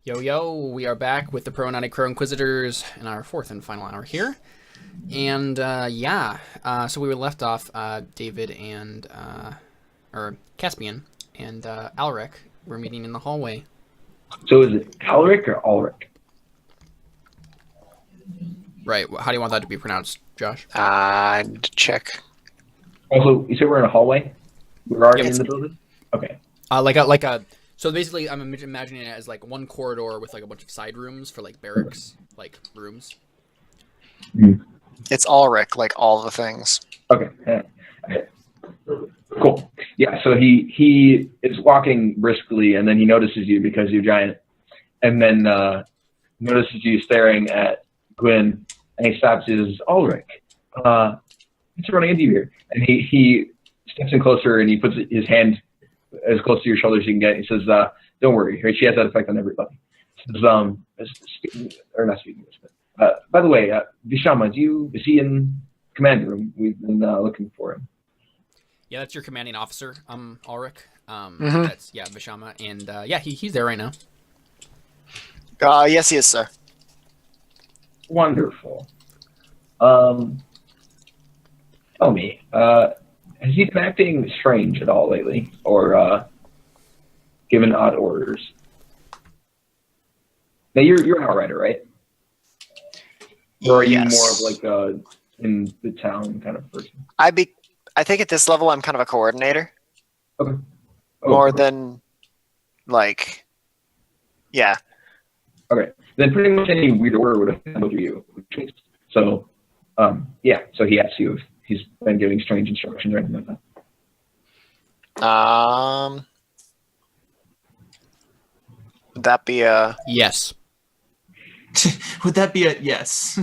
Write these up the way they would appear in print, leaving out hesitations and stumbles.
Yo, yo, we are back with the Crow Inquisitors in our fourth and final hour here. And, so we were left off, David and, or Caspian and, Alrik were meeting in the hallway. So is it Alrik or Alrik? Right, how do you want that to be pronounced, Josh? Check. Also, you said we're in a hallway? We're already in the building? Okay. So basically, I'm imagining it as like one corridor with like a bunch of side rooms for like barracks, like rooms. Mm. It's Alrik, like all the things. Okay. Cool. Yeah, so he is walking briskly, and then he notices you because you're giant, and then notices you staring at Gwyn, and he stops. He says, Alrik, what's running into you here? And he steps in closer, and he puts his hand as close to your shoulder as you can get. He says, don't worry, she has that effect on everybody. He says, not speaking English, but by the way, Vishama, is he in command room? We've been looking for him. Yeah, that's your commanding officer, Alrik. Mm-hmm. That's Vishama, and he's there right now. Yes, he is, sir. Wonderful. Tell me, has he been acting strange at all lately, or given odd orders? Now you're an outrider, right? Or are you more of like a in the town kind of person? I think at this level I'm kind of a coordinator. Okay. More than like, yeah. Okay. Then pretty much any weird order would have handled you. So, so he asks you if he's been giving strange instructions or anything like that. Would that be a Yes. Would that be a yes?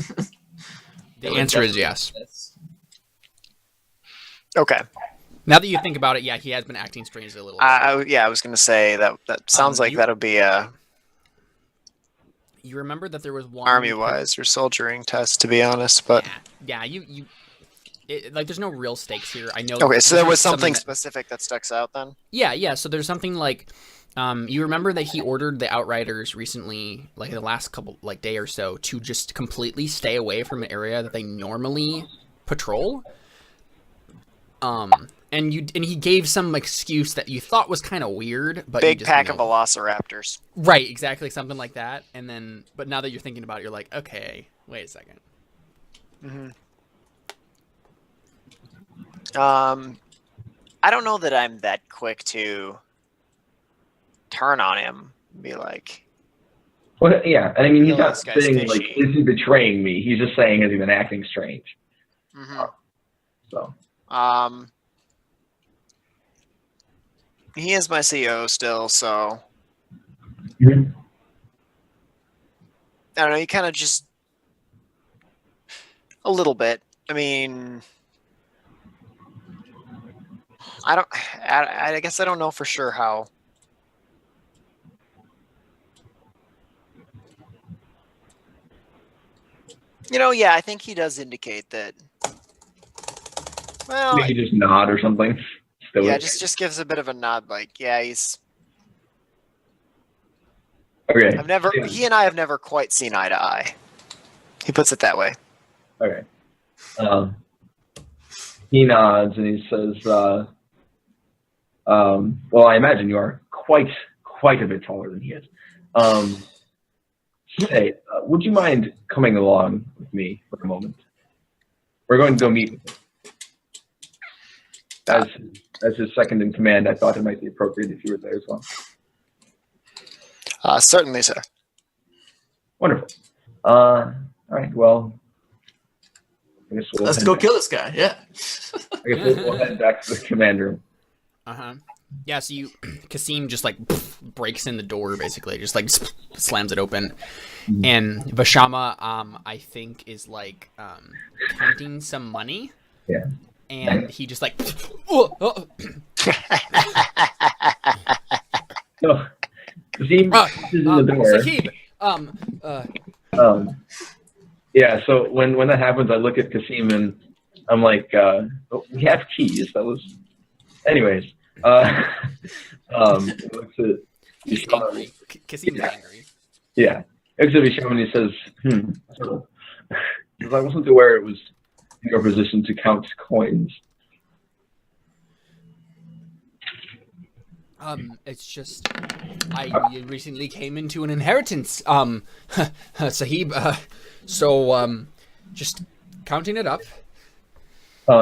The answer is yes. okay? Now that you think about it, yeah, he has been acting strangely a little bit. I was gonna say that sounds like that'll be a You remember that there was one army-wise or soldiering test, to be honest, but there's no real stakes here. I know. okay, so there was something specific that sticks out then. Yeah. So there's something like, you remember that he ordered the Outriders recently, like in the last couple day or so, to just completely stay away from an area that they normally patrol. And he gave some excuse that you thought was kind of weird, but big you just pack of velociraptors. Right, exactly, something like that. And then, but now that you're thinking about it, you're like, okay, wait a second. Mm-hmm. I don't know that I'm that quick to turn on him and be like, well, yeah, and I mean, he's not this guy's saying like, fishy. is he betraying me? He's just saying, has he been acting strange? mm-hmm. So. He is my CEO still, so Mm-hmm. I don't know. You kind of just a little bit. I mean, I guess I don't know for sure how. I think he does indicate that. Well, Maybe just nod or something. yeah, just gives a bit of a nod, like, yeah, he's. Okay. He and I have never quite seen eye to eye. He puts it that way. Okay. He nods and he says, well, I imagine you are quite a bit taller than he is. Hey, would you mind coming along with me for a moment? We're going to go meet with him. As his second in command, I thought it might be appropriate if you were there as well. Certainly, sir. Wonderful. All right, well, I guess Let's go kill this guy. Yeah. I guess we'll head back to the command room. Yeah, so Kasim just like breaks in the door, basically, just like slams it open. Mm-hmm. And Vishama, I think, is like counting some money. Yeah. And he just like So, Kasim is in the door. Sahib, yeah, so when that happens, I look at Kasim and I'm like, we have keys. That was, anyways. He's angry. Kasim's angry. Yeah. Except he and he says, because I wasn't aware it was in your position to count coins. It's just I recently came into an inheritance, Sahib. So just counting it up.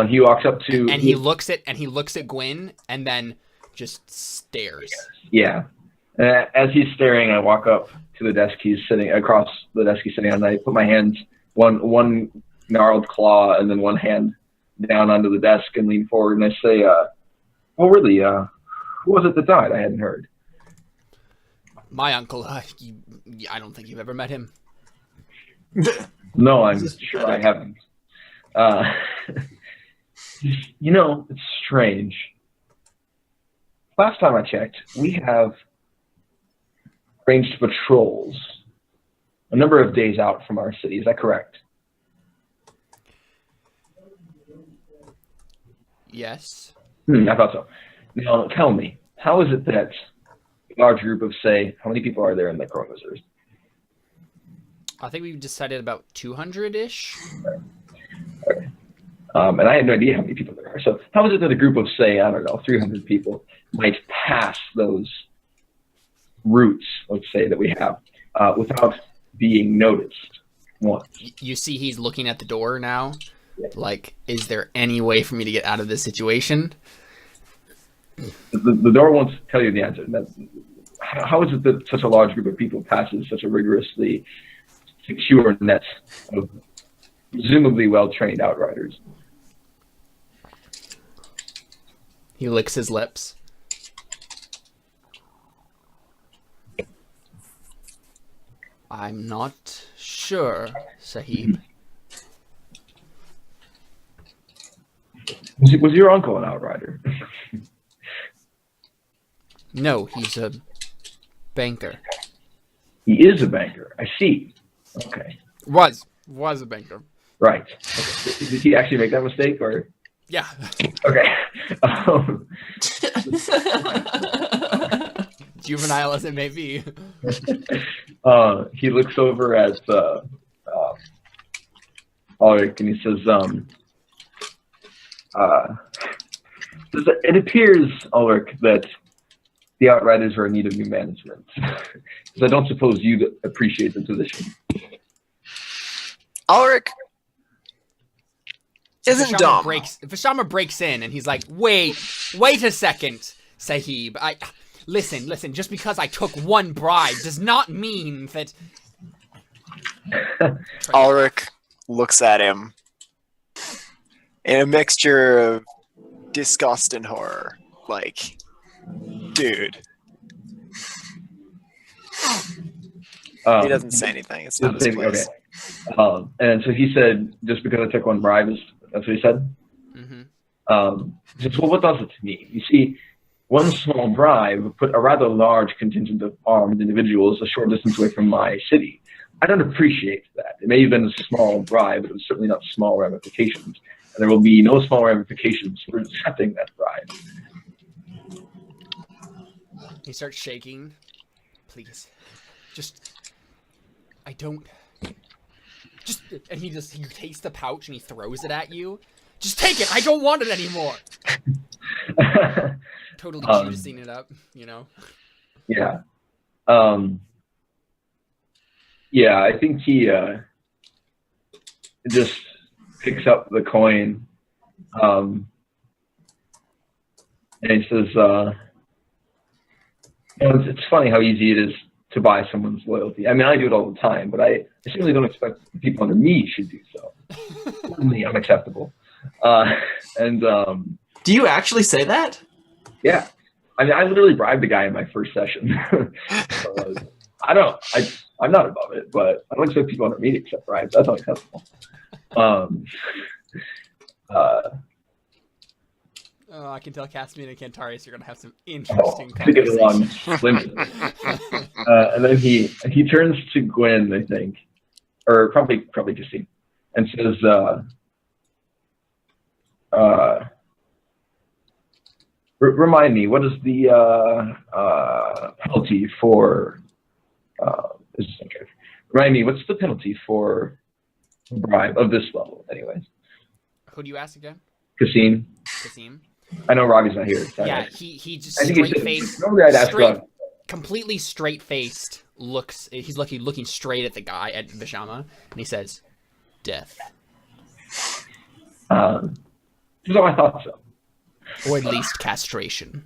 He walks up to and he looks at Gwyn and then just stares. Yeah. As he's staring, I walk up to the desk he's sitting across the desk he's sitting on. And I put my hands one gnarled claw and then one hand down onto the desk and lean forward and I say, "Oh, really? Who was it that died? I hadn't heard." My uncle. I don't think you've ever met him. No, I'm sure I haven't. It's strange. Last time I checked, we have arranged patrols a number of days out from our city. Is that correct? Yes. I thought so. Now, tell me, how is it that a large group of, say, how many people are there in the Crow Inquisitors? I think we've decided about 200-ish. Okay. And I had no idea how many people there are. So how is it that a group of, say, 300 people might pass those routes, let's say, that we have, without being noticed once? You see he's looking at the door now. Yeah. Like, is there any way for me to get out of this situation? The door won't tell you the answer. How is it that such a large group of people passes such a rigorously secure net of presumably well-trained outriders? He licks his lips. I'm not sure, Sahib. Was your uncle an outrider? No, he's a banker. He is a banker. I see. Okay. Was a banker. Right. Okay. Did he actually make that mistake, or? Yeah. Okay. Juvenile as it may be. He looks over at Alrik and he says, "It appears, Alrik, that the Outriders are in need of new management. Because I don't suppose you'd appreciate the position." Alrik isn't dumb. Vishama breaks in and he's like, wait a second, Sahib. Listen, just because I took one bribe does not mean that... Alrik looks at him in a mixture of disgust and horror. Like, dude. He doesn't say anything. It's not his place. Okay. And so he said, just because I took one bribe, that's what he said? Mm-hmm. He says, well, what does it to me? You see, one small bribe put a rather large contingent of armed individuals a short distance away from my city. I don't appreciate that. It may have been a small bribe, but it was certainly not small ramifications. And there will be no small ramifications for accepting that bribe. He starts shaking. Please. And he takes the pouch and he throws it at you. Just take it. I don't want it anymore. Totally juicing it up, you know? Yeah. Yeah, I think he just picks up the coin and he says, it's funny how easy it is to buy someone's loyalty. I mean, I do it all the time, but I certainly don't expect the people under me should do so. Certainly unacceptable. Do you actually say that? Yeah. I mean, I literally bribed the guy in my first session. So, I'm not above it, but I don't expect people under me to accept bribes. That's unacceptable. I can tell Caspian and Cantarius are going to have some interesting conversations. And then he turns to Gwyn, I think, or probably Justine, and says, remind me, what is the penalty for This is okay. Remind me, what's the penalty for a bribe of this level, anyways? Who do you ask again? Kasim. Kasim. I know Robbie's not here. So Yeah, he just I think he straight said, faced, normally I'd ask Rob. completely straight faced looks. He's looking straight at the guy at Vishama, and he says, "Death." So I thought so. Or at least castration.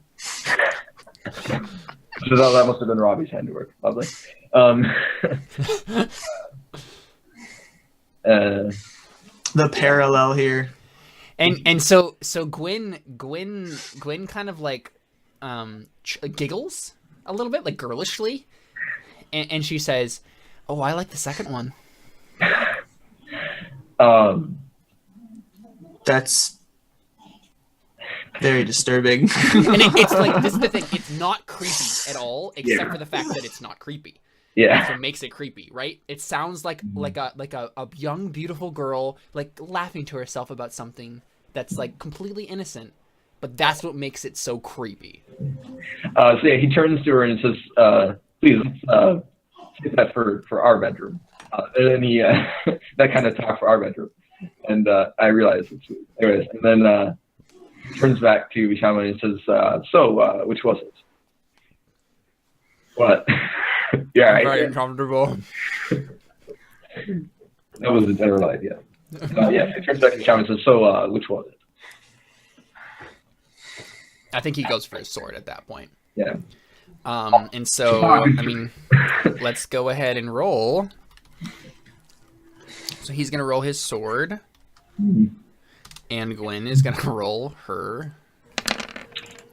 So that must have been Robbie's handiwork. Lovely. The parallel here. And so Gwyn kind of like giggles a little bit, like girlishly, and she says, "Oh, I like the second one." That's very disturbing. And it's like, this is the thing, it's not creepy at all, except for the fact that it's not creepy. Yeah. That's what makes it creepy, right? It sounds like a young, beautiful girl like laughing to herself about something that's like completely innocent, but that's what makes it so creepy. So yeah, he turns to her and says, "Please, get that for our bedroom." And then he that kind of talk for our bedroom, and I realize it's anyways. And then turns back to Vishama and says, "So, which was it?" What? Yeah, I'm very uncomfortable. That was the general idea. Yeah, it turns back to Vishama and says, "So, which was it?" I think he goes for his sword at that point. Yeah. And so, I mean, let's go ahead and roll. So he's going to roll his sword. And Gwyn is going to roll her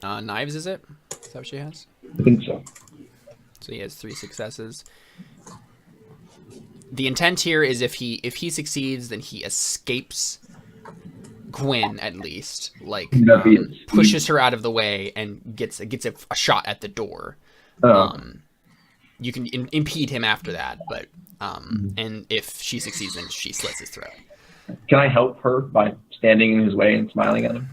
knives, is it? Is that what she has? I think so. So he has 3 successes. The intent here is if he succeeds, then he escapes Gwyn, at least, like pushes her out of the way and gets a shot at the door. You can impede him after that, but and if she succeeds, then she slits his throat. Can I help her by standing in his way and smiling at him?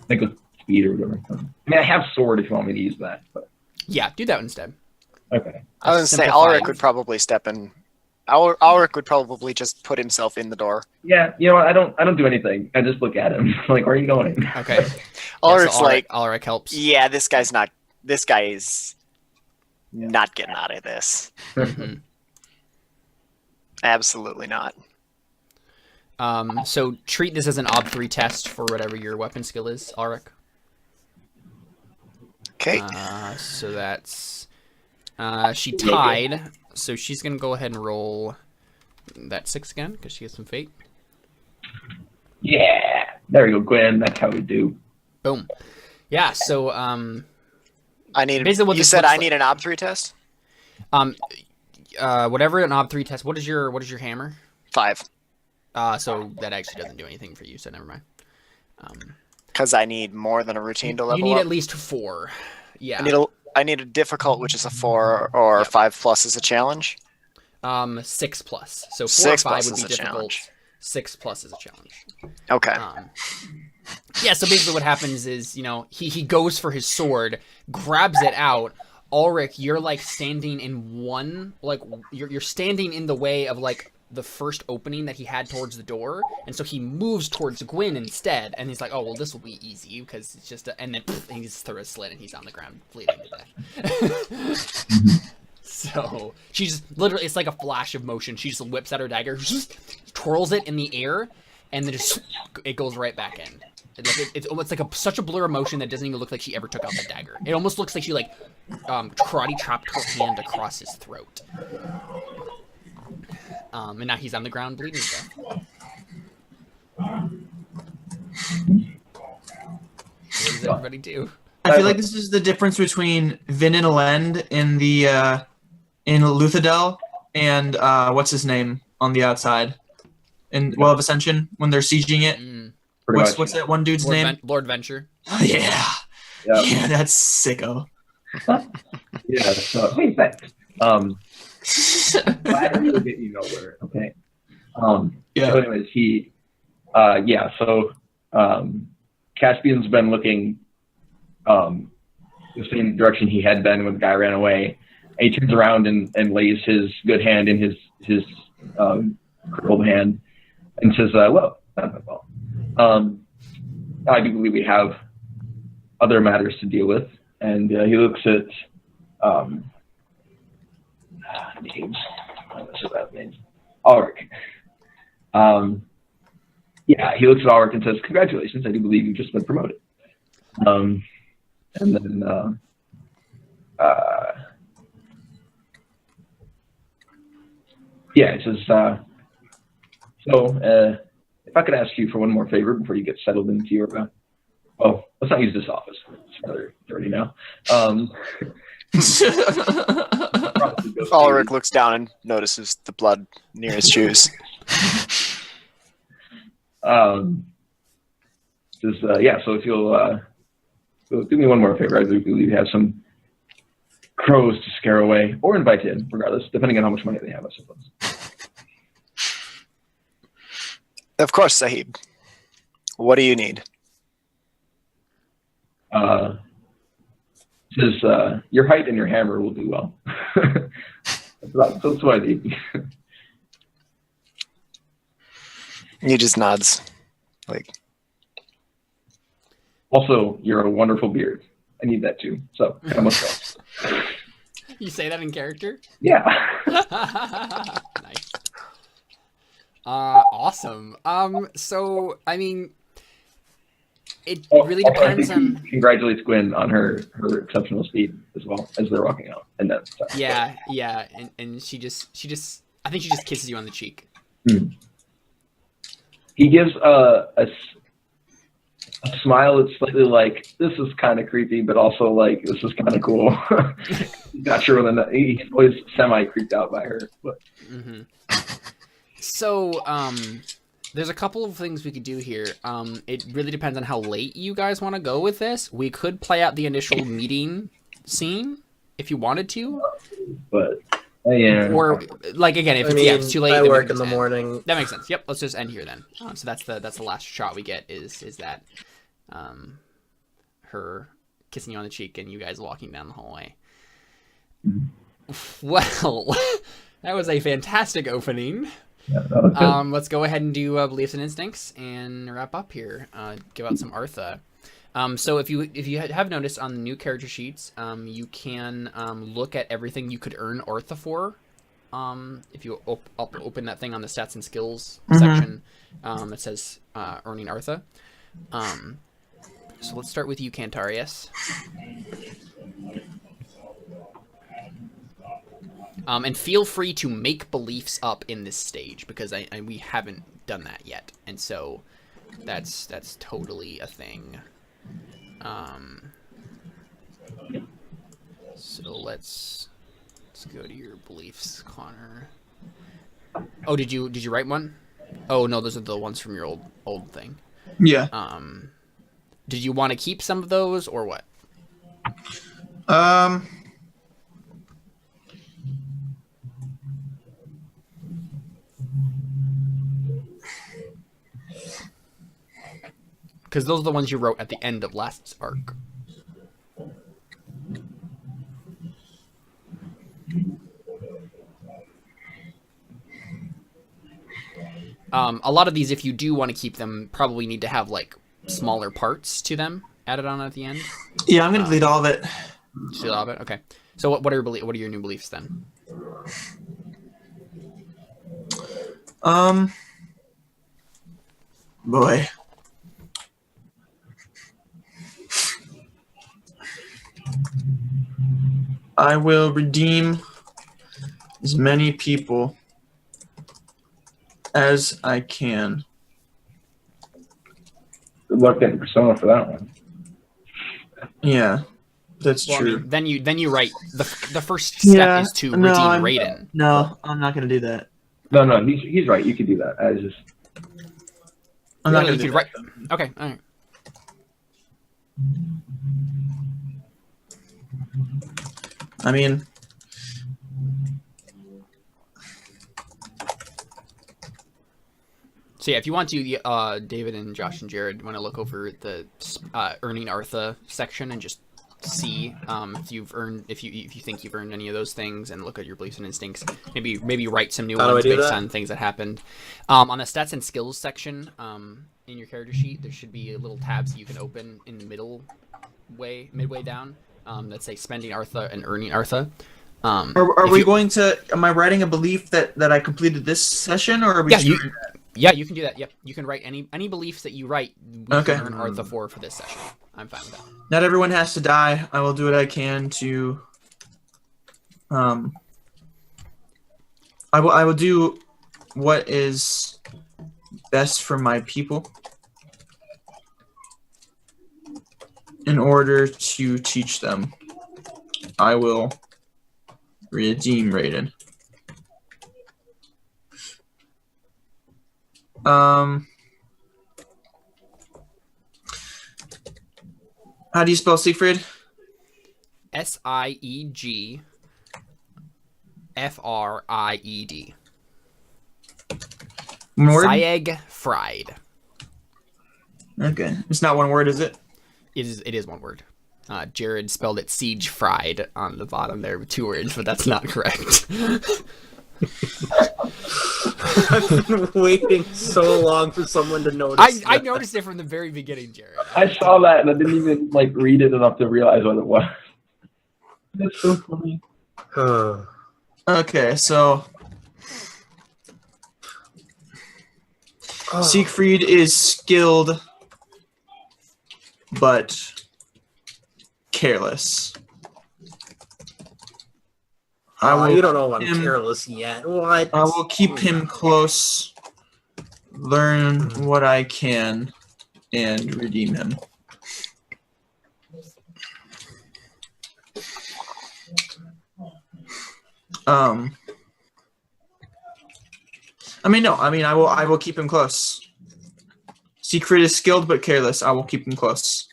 Like with speed or whatever. I mean, I have sword if you want me to use that. But yeah, do that instead. Okay. I was going to say, Alrik would probably step in. Alrik would probably just put himself in the door. Yeah, you know what? I don't do anything. I just look at him. Like, where are you going? Okay. Alrik's Alrik helps. Yeah, this guy is not getting out of this. Mm-hmm. Absolutely not. So treat this as an Ob 3 test for whatever your weapon skill is, Alrik. Okay. So that's she tied. So she's gonna go ahead and roll that 6 again because she has some fate. Yeah, there we go, Gwen. That's how we do. Boom. Yeah. So I need. Basically what You this said looks I need an Ob 3 test. Whatever an Ob 3 test. What is your hammer? 5. So that actually doesn't do anything for you. So never mind. Because I need more than a routine to level You need up. at least 4. Yeah. I need a difficult, which is a 4, or 5 plus is a challenge. 6 plus. So 4 or 6 5 plus would be is a difficult. challenge. 6 plus is a challenge. Okay. Yeah, so basically what happens is, he goes for his sword, grabs it out. Alrik, you're like standing in one, like you're standing in the way of like the first opening that he had towards the door, and so he moves towards Gwyn instead, and he's like, oh, well, this will be easy, because it's just and then he just throws a slit, and he's on the ground, bleeding to death. So, she just, literally, it's like a flash of motion, she just whips out her dagger, twirls it in the air, and then just, it goes right back in. It's like such a blur of motion that doesn't even look like she ever took out the dagger. It almost looks like she, karate chopped her hand across his throat. And now he's on the ground bleeding to death. What does everybody do? I feel like this is the difference between Vin and Elend in the in Luthadel and what's his name on the outside in Well of Ascension when they're sieging it. What's that one dude's name? Lord Venture. Oh, yeah. Yep. Yeah, that's sicko. Yeah. So, hey, thanks. I really get you nowhere. Okay. Yeah. So anyways, So Caspian's been looking the same direction he had been when the guy ran away. he turns around and lays his good hand in his crippled hand and says, well, I do believe we have other matters to deal with. And he looks at names. What's that name? Alrik. Yeah, he looks at Alrik and says, congratulations, I do believe you've just been promoted. And then yeah, it says, if I could ask you for one more favor before you get settled into your, well, let's not use this office. It's rather dirty now. Alrik looks down and notices the blood near his shoes. Yeah, so if you'll do me one more favor, I believe you have some crows to scare away, or invite in, regardless, depending on how much money they have, I suppose. Of course, Sahib. What do you need? Says, your height and your hammer will do well. That's what I need. He just nods. Like, also, you're a wonderful beard. I need that too. So, kind of must go. You say that in character? Yeah. Nice. Awesome. So, I mean, it really depends on. He congratulates Gwen on her exceptional speed as well as they're walking out, and then yeah, and she just I think she just kisses you on the cheek. He gives a smile that's slightly like, this is kind of creepy, but also like, this is kind of cool. Not sure whether he's always semi creeped out by her. But. So, there's a couple of things we could do here. It really depends on how late you guys want to go with this. We could play out the initial meeting scene if you wanted to. But, yeah. Or, like, again, if it's too late. I work in the morning. That makes sense. Yep, let's just end here then. So that's the last shot we get is that her kissing you on the cheek and you guys walking down the hallway. Well, that was a fantastic opening. Yeah, let's go ahead and do beliefs and instincts and wrap up here. Give out some Artha. So if you have noticed on the new character sheets, you can look at everything you could earn Artha for. If you open that thing on the stats and skills section, it says earning Artha. So let's start with you, Cantarius. And feel free to make beliefs up in this stage because we haven't done that yet, and so that's totally a thing. So let's go to your beliefs, Connor. Oh, did you write one? Oh no, those are the ones from your old thing. Yeah. Did you want to keep some of those or what? Because those are the ones you wrote at the end of last arc. A lot of these, if you do want to keep them, probably need to have like smaller parts to them added on at the end. Yeah, I'm gonna delete all of it. Delete all of it. Okay. So what are your new beliefs then? Boy. I will redeem as many people as I can. Good luck getting Persona for that one. Yeah, that's true. I mean, then you write the first step is to redeem Raiden. No, I'm not gonna do that. No, he's right. You can do that. I'm not gonna do that. Okay, all right. I mean, so yeah, if you want to, David and Josh and Jared want to look over the earning Artha section and just see if you think you've earned any of those things, and look at your beliefs and instincts. Maybe write some new How do I ones do based that? on things that happened. On the stats and skills section in your character sheet, there should be little tabs you can open in the midway down that say spending Artha and earning Artha. Are we going to? Am I writing a belief that I completed this session, or are we? Yeah, you can do that. Yep, you can write any beliefs that you write. We Okay. can earn Artha for this session. I'm fine with that. Not everyone has to die. I will do what I can to. I will do what is best for my people in order to teach them. I will redeem Raiden. How do you spell Siegfried? Siegfried. One word? Siegfried. Okay. It's not one word, is it? It is one word. Jared spelled it siege fried on the bottom there with 2 words, but that's not correct. I've been waiting so long for someone to notice. I noticed it from the very beginning, Jared. I saw that and I didn't even read it enough to realize what it was. That's so funny. Okay, so Siegfried is skilled but careless. You don't know I'm careless yet. What? I will keep him close, learn what I can, and redeem him. I will keep him close. Siegfried is skilled but careless. I will keep him close.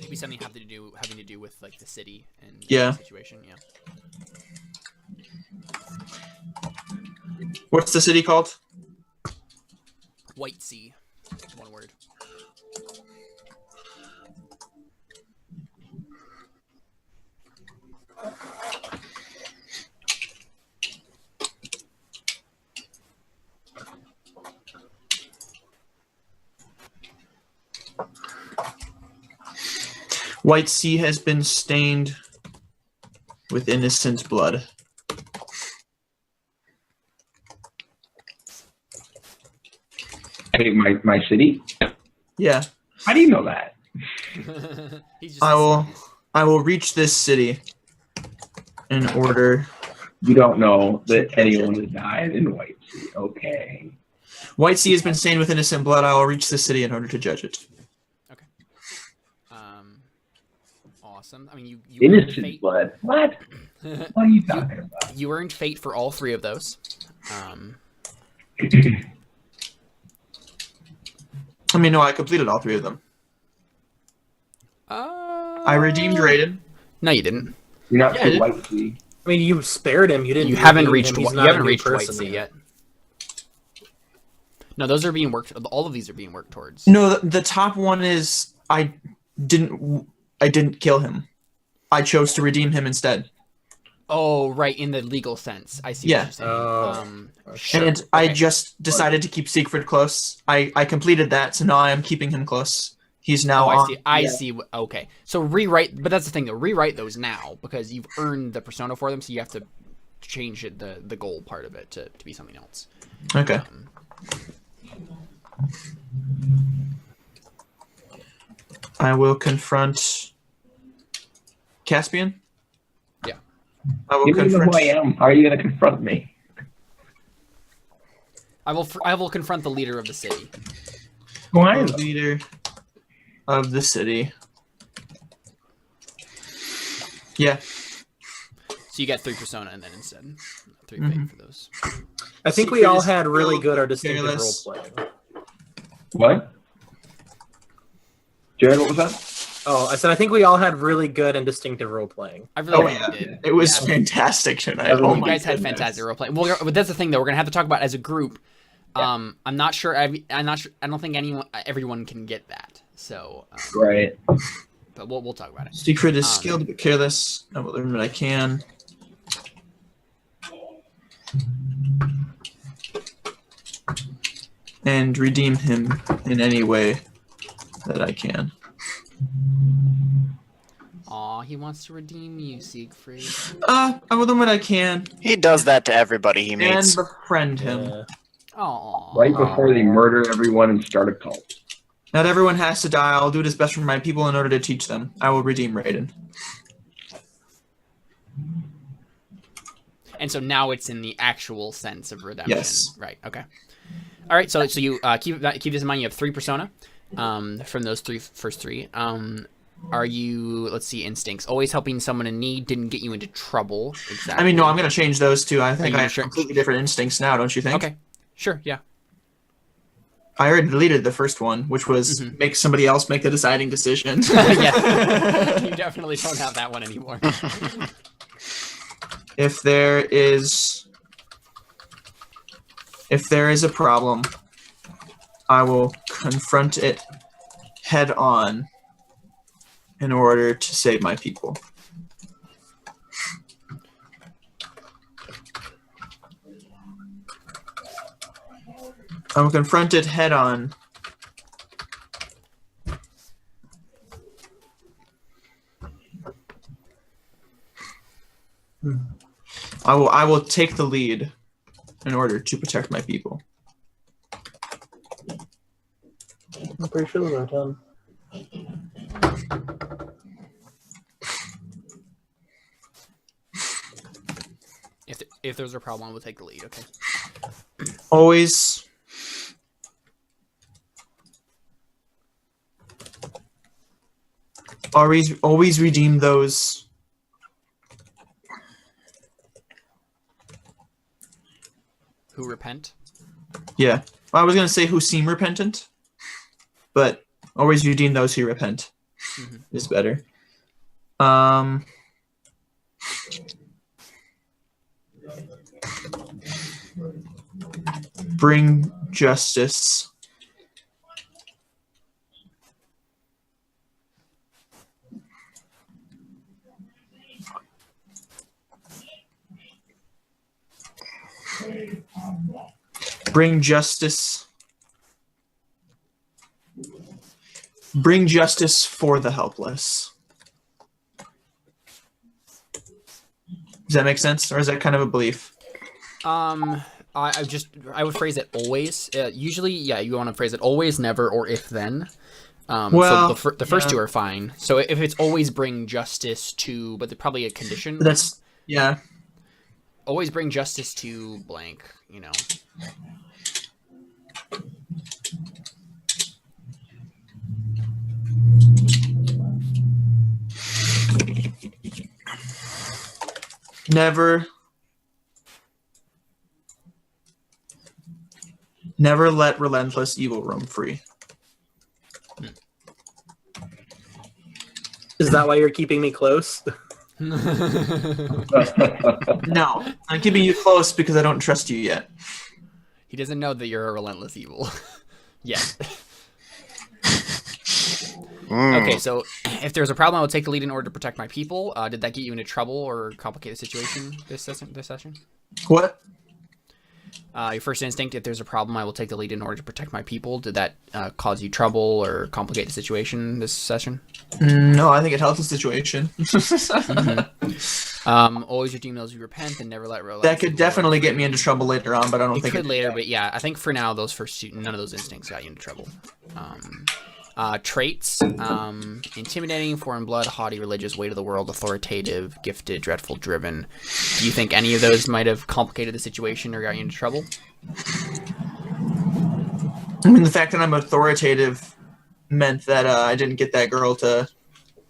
Maybe something having to do with the city and Yeah. the situation. Yeah. What's the city called? Whitesea. One word. Whitesea has been stained with innocent blood. I think my city? Yeah. How do you know that? He's just I will reach this city in order. You don't know that anyone has died in Whitesea. Okay. Whitesea has been stained with innocent blood. I will reach this city in order to judge it. Okay. Awesome. I mean, you Innocent fate. blood. What? What are you talking about? You earned fate for all 3 of those. No, I completed all 3 of them. I redeemed Raiden. No, you didn't. You're not Yeah, I to did. Whitesea. I mean, you spared him. You didn't. You haven't redeem reached. him. He's You not haven't a new reached person Whitesea yet. No, those are being worked. All of these are being worked towards. No, the top one is I didn't kill him. I chose to redeem him instead. Oh, right, in the legal sense. I see Yeah. what you're saying. Oh. Sure. And I Okay. just decided to keep Siegfried close. I completed that, so now I am keeping him close. He's now Oh, I on. see. I see. Okay. So rewrite, but that's the thing though. Rewrite those now because you've earned the persona for them, so you have to change it, the goal part of it to be something else. Okay. I will confront Caspian. Yeah. I will You don't know confront. who I am. How are you going to confront me? I will confront the leader of the city. Who I am? The leader of the city. Yeah. So you get 3 persona and then instead 3 fate for those. I think we Secret all is had really still good or distinctive careless. role playing. What? Jared, what was that? Oh, I said I think we all had really good and distinctive role playing. I really did. It was fantastic tonight. You my guys had goodness. fantastic role play. Well, but that's the thing, though. We're gonna have to talk about as a group. I'm not sure. I'm not sure. I don't think everyone can get that. So. Right. But we'll talk about it. Secret is skilled but careless. I will learn what I can. And redeem him in any way that I can. Aw, he wants to redeem you, Siegfried. I will do what I can He does that to everybody he and meets. befriend him. Yeah. Aw. Right before they murder everyone and start a cult. Not everyone has to die. I'll do it as best for my people in order to teach them. I will redeem Raiden. And so now it's in the actual sense of redemption. Yes. Right. Okay. All right. So you keep this in mind. You have 3 persona. From those first three. Are you? Let's see. Instincts. Always helping someone in need didn't get you into trouble. Exactly. I mean, no, I'm going to change those two. I think you I have sure? completely different instincts now, don't you think? Okay. Sure. Yeah. I already deleted the first one, which was make somebody else make the deciding decision. Yes. You definitely don't have that one anymore. If there is a problem, I will confront it head on in order to save my people. I will confront it head on. I will take the lead in order to protect my people. I'm pretty sure we're done. If there's a problem, we'll take the lead. Okay. Always redeem those Who repent? Yeah. Well, I was going to say who seem repentant, but always redeem those who repent is better. Bring justice. Bring justice. Bring justice for the helpless. Does that make sense, or is that kind of a belief? I would phrase it always. Usually, yeah, you want to phrase it always, never, or if then. Well, so the first two are fine. So if it's always bring justice to, but probably a condition. That's yeah. Always bring justice to blank. You know. Never let relentless evil roam free. Is that why you're keeping me close? No, I'm keeping you close because I don't trust you yet. He doesn't know that you're a relentless evil. Yet. Okay, so if there's a problem, I will take the lead in order to protect my people. Did that get you into trouble or complicate the situation this session? What? Your first instinct, if there's a problem, I will take the lead in order to protect my people. Did that cause you trouble or complicate the situation this session? No, I think it helps the situation. Always redeem those who repent and never let that could definitely get me into trouble later on, but I don't think it could later. But yeah, I think for now, those first two, none of those instincts got you into trouble. Traits, intimidating, foreign blood, haughty, religious, weight of the world, authoritative, gifted, dreadful, driven. Do you think any of those might have complicated the situation or got you into trouble? I mean, the fact that I'm authoritative meant that I didn't get that girl to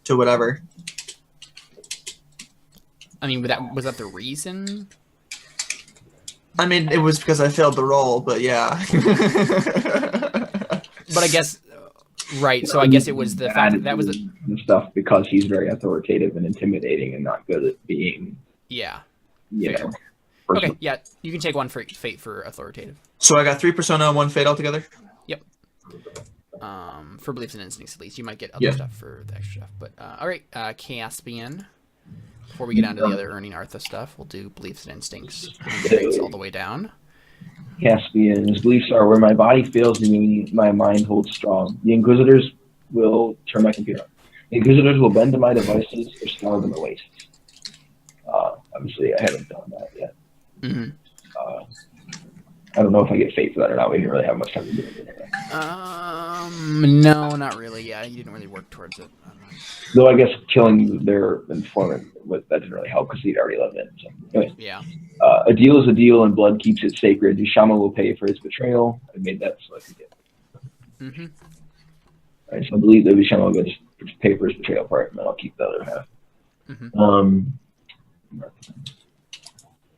whatever. I mean, was that the reason? I mean, it was because I failed the role, but yeah. But I guess Right. So I guess it was the fact that was the and stuff because he's very authoritative and intimidating and not good at being, yeah. you Fair. know. Okay, personal. yeah, you can take one for fate for authoritative. So I got 3 persona and 1 fate altogether. Yep. For beliefs and instincts at least, you might get other stuff for the extra stuff. But all right, Caspian. Before we get down to the other earning Artha stuff, we'll do beliefs and instincts. Traits all the way down. Caspian, his beliefs are where my body fails me, my mind holds strong. The Inquisitors will turn my computer on. The Inquisitors will bend to my devices or scour them at waste. Obviously, I haven't done that yet. Mm-hmm. I don't know if I get fate for that or not. We didn't really have much time to do it. No, not really. Yeah, you didn't really work towards it. Though I guess killing their informant, that didn't really help because he'd already let it in. So, anyways. Yeah. A deal is a deal and blood keeps it sacred. Dushama will pay for his betrayal. I made that so I could get it. Mm-hmm. All right, so I believe that Dushama will just pay for his betrayal part, and then I'll keep the other half. Mm-hmm.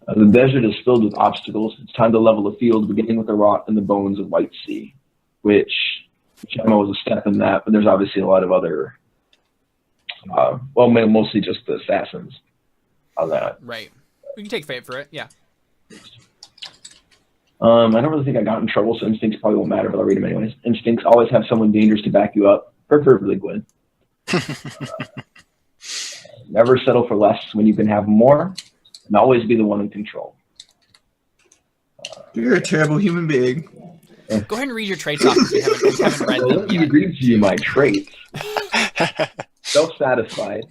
The desert is filled with obstacles. It's time to level the field, beginning with the rot and the bones of Whitesea, which Dushama was a step in that, but there's obviously a lot of other, mostly just the assassins on that. Right. We can take fate for it, yeah. I don't really think I got in trouble, so instincts probably won't matter, but I'll read them anyways. Instincts always have someone dangerous to back you up, preferably Gwyn. Never settle for less when you can have more, and always be the one in control. You're a terrible human being. Go ahead and read your traits off if you haven't read Well, them let me yet. read to you my traits. Self-satisfied,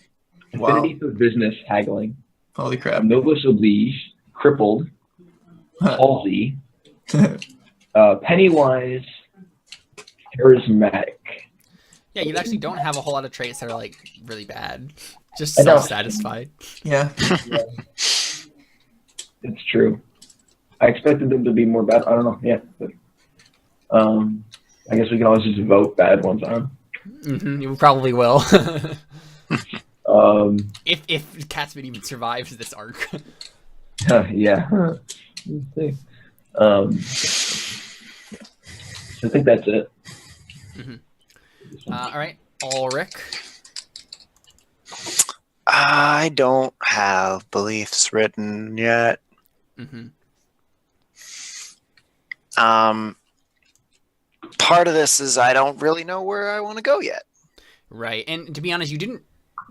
affinity for business, haggling, Holy crap. noblesse oblige, crippled, palsy, pennywise, charismatic. Yeah, you actually don't have a whole lot of traits that are like really bad. Just I know. self-satisfied. Yeah. It's true. I expected them to be more bad. I don't know. Yeah. But, I guess we can always just vote bad ones on. Mm-hmm, you probably will. If Caspian even survives this arc. Yeah. I think that's it. Mm-hmm. All right, Alrik. I don't have beliefs written yet. Mm-hmm. Part of this is I don't really know where I want to go yet. Right, and to be honest,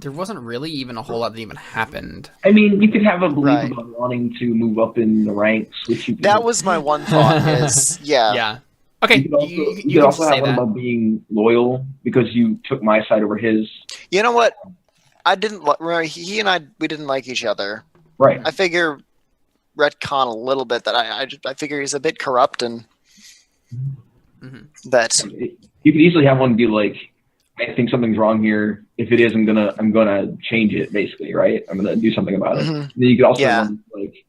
there wasn't really even a whole lot that even happened. I mean, you could have a belief Right. about wanting to move up in the ranks, which you could. That was my one thought is, yeah. Yeah. Okay, You could also, you you can could also say have one that. about being loyal because you took my side over his. You know what? I didn't he and I, we didn't like each other. Right. I figure retcon a little bit that I figure he's a bit corrupt and Mm-hmm. that You could easily have one be like, I think something's wrong here. If it is, I'm gonna change it. Basically, right? I'm gonna do something about it. Mhm. And then you could also Yeah. have one like,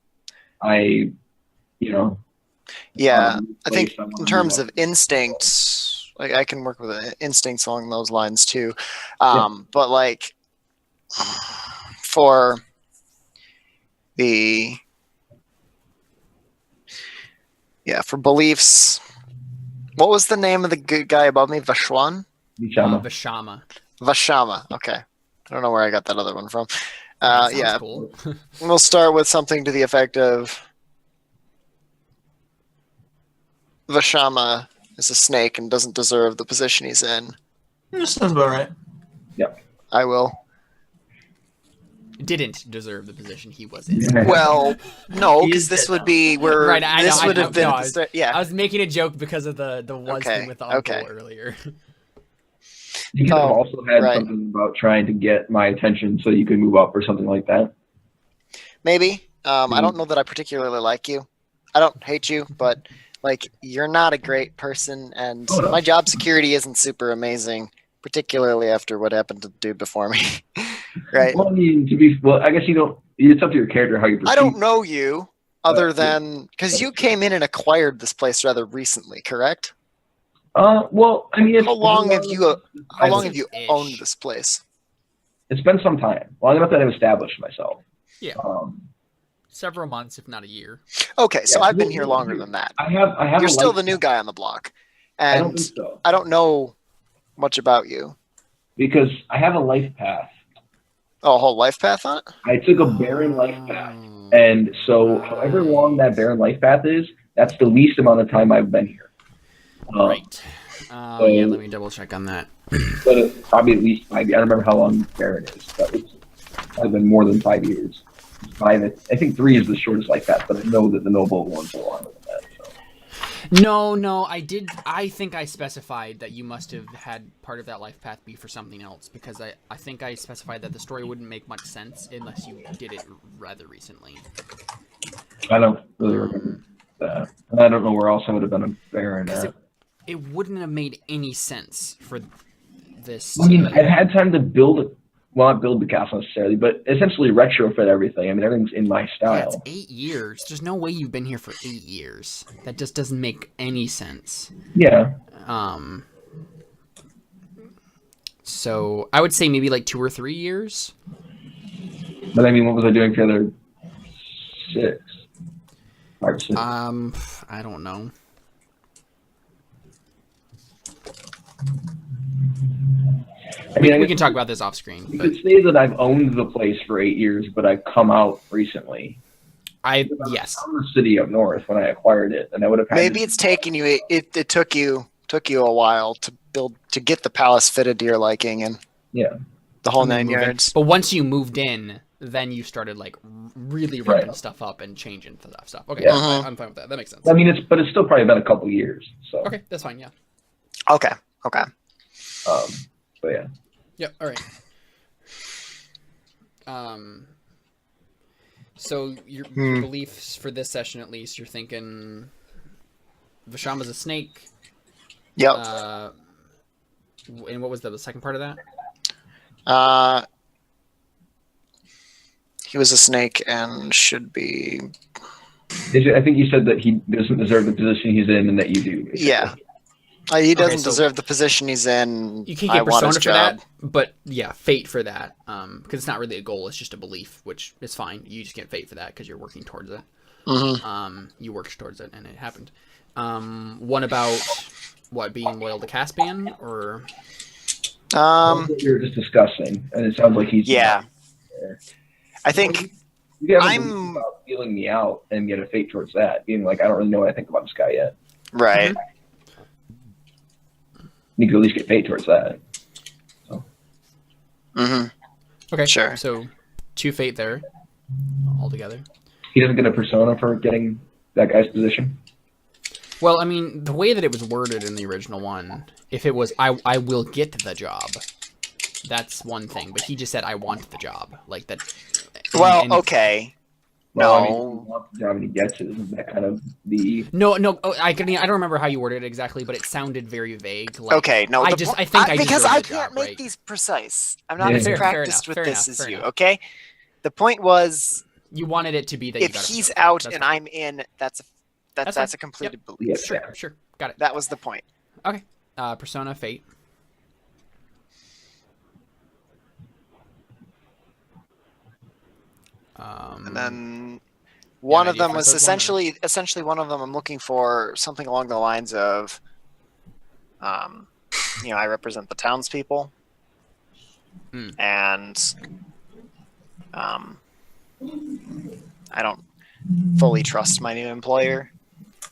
yeah. I place think I wanna in terms move of instincts, like I can work with instincts along those lines too. But like for for beliefs, what was the name of the good guy above me? Vashwan? Dushama. Vashama. Vashama. Okay. I don't know where I got that other one from. That sounds Yeah. cool. We'll start with something to the effect of Vashama is a snake and doesn't deserve the position he's in. That sounds about right. I will. Didn't deserve the position he was in. Well, no, He because is this dead would now. be where Right, I this know, would have been. no, at the start- yeah. I was making a joke because of the was Okay, thing with the uncle okay. earlier. You could have Oh, also had right. something about trying to get my attention so you could move up or something like that. Maybe. I don't know that I particularly like you. I don't hate you, but like you're not a great person, and Oh, no. my job security isn't super amazing, particularly after what happened to the dude before me. Right? Well, I mean, I guess you don't. It's up to your character how you perceive. I don't know you other Yeah. than because you came in and acquired this place rather recently, correct? Well, I mean, How long have you Ish. owned this place? It's been some time, long enough that I've established myself. Yeah. Several months, if not a year. Okay, so Yeah, I've been well, here longer than that. I have. You're a still life- the new guy on the block, I don't and think so. I don't know much about you? Because I have a life path. Oh, a whole life path on it? I took a barren life path. And so however long that barren life path is, that's the least amount of time I've been here. Right. Yeah, let me double check on that. But it's probably at least 5 years. I don't remember how long barren is, but it's probably been more than 5 years. I think 3 is the shortest life path, but I know that the noble ones are longer than that. So. No, I think I specified that you must have had part of that life path be for something else, because I think I specified that the story wouldn't make much sense unless you did it rather recently. I don't really remember that. And I don't know where else I would have been a baron at. It wouldn't have made any sense for this. I mean, I've had time to build not build the castle necessarily, but essentially retrofit everything. I mean, everything's in my style. Yeah, it's 8 years. There's no way you've been here for 8 years. That just doesn't make any sense. Yeah. So I would say maybe like 2 or 3 years. But I mean, what was I doing for the other 6? 5 or 6? I don't know. I mean, we can talk about this off screen. You could say that I've owned the place for 8 years, but I've come out recently. Yes. From the city up north when I acquired it, and I would have had maybe it's taken you. It took you a while to get the palace fitted to your liking and the whole 9 yards. But once you moved in, then you started like really ripping stuff up and changing stuff. Okay, yeah. I'm fine with that. That makes sense. I mean, it's still probably been a couple years. So okay, that's fine. Yeah. Okay. But yeah. Yep. All right. So your beliefs for this session, at least, you're thinking Vishama's a snake. Yep. And what was the second part of that? He was a snake and should be. I think you said that he doesn't deserve the position he's in, and that you do. Basically. Yeah. He doesn't deserve the position he's in. You can't get persona for that, but yeah, fate for that. Because it's not really a goal; it's just a belief, which is fine. You just get fate for that because you're working towards it. You worked towards it, and it happened. One about being loyal to Caspian, or what we were just discussing, and it sounds like he's I think I'm about feeling me out and get a fate towards that, being like I don't really know what I think about this guy yet. Right. You could at least get fate towards that. So. Okay, sure. So 2 fate there altogether. He doesn't get a persona for getting that guy's position. Well, I mean, the way that it was worded in the original one, if it was I will get the job, that's one thing. But he just said I want the job, like that. Well, okay. Well, no. I mean, he wants the job and he gets it. Isn't that kind of the... No. I don't remember how you worded it exactly, but it sounded very vague. Like, okay, no. because I can't make these precise. I'm not Yeah. as practiced with this as you. Okay. The point was you wanted it to be that if he's out and I'm in, that's a completed belief. Sure, got it. That was the point. Okay. Persona fate. And then one of them was essentially one of them I'm looking for something along the lines of, I represent the townspeople, and I don't fully trust my new employer.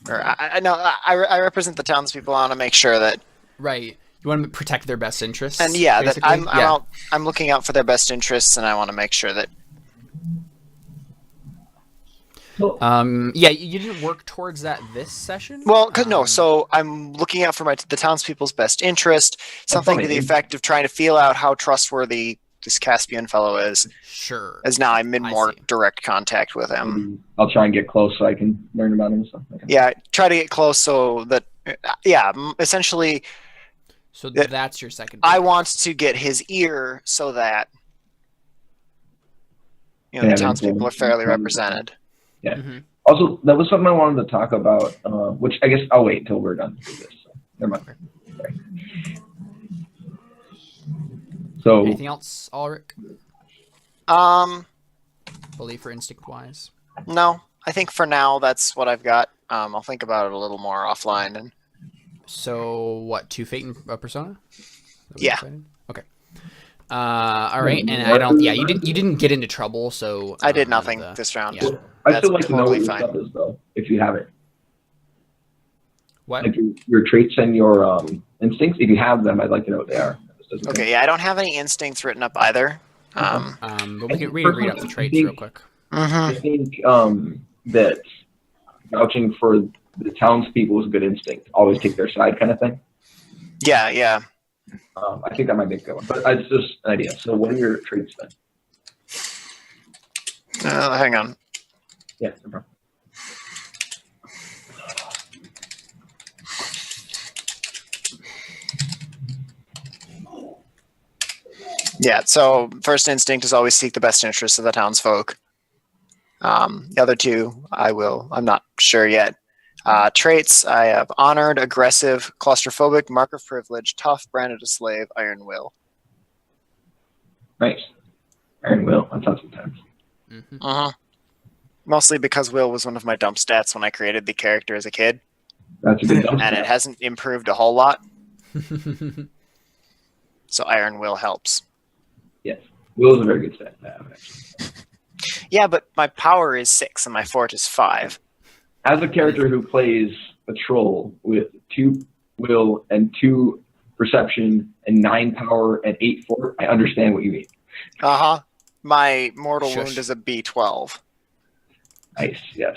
Or I represent the townspeople. I want to make sure that you want to protect their best interests, and that I'm looking out for their best interests, and I want to make sure that. You didn't work towards that this session? Well, no. So I'm looking out for the townspeople's best interest, something to the effect of trying to feel out how trustworthy this Caspian fellow is. Sure. As now I'm in more direct contact with him. I'll try and get close so I can learn about him and stuff. Okay. Yeah, try to get close so that, essentially. So that's your second. I want to get his ear so that, the townspeople are fairly represented. Yeah. Also, that was something I wanted to talk about, which I guess I'll wait until we're done with this. So, never mind. Sorry. So, anything else, Alrik? Belief or instinct wise? No, I think for now that's what I've got. I'll think about it a little more offline. And so, what? 2 fate and persona? we Yeah. decided? Okay. All right, and I don't. Yeah, you didn't get into trouble, so I did nothing this round. yeah. I That's still like to know what totally your fine. stuff is, though, if you have it. What? Like your traits and your instincts. If you have them, I'd like to know what they are. Okay, yeah, I don't have any instincts written up either. But we can read up the traits real quick. I think that vouching for the townspeople is a good instinct. Always take their side, kind of thing. Yeah. I think that might be a good one, but it's just an idea. So, what are your traits then? Hang on. Yeah, no problem. Yeah, so first instinct is always seek the best interests of the townsfolk. The other two, I'm not sure yet. Traits, I have honored, aggressive, claustrophobic, mark of privilege, tough, branded a slave, iron will. Nice. Iron will. That's not sometimes. Mostly because will was one of my dump stats when I created the character as a kid, That's a good dump and stat. it hasn't improved a whole lot. So iron will helps. Yes. Will is a very good stat to have, actually. Yeah, but my power is 6 and my fort is 5. As a character who plays a troll with 2 will and 2 perception and 9 power and 8 fort, I understand what you mean. My mortal Shush. wound is a B12. Nice, yes.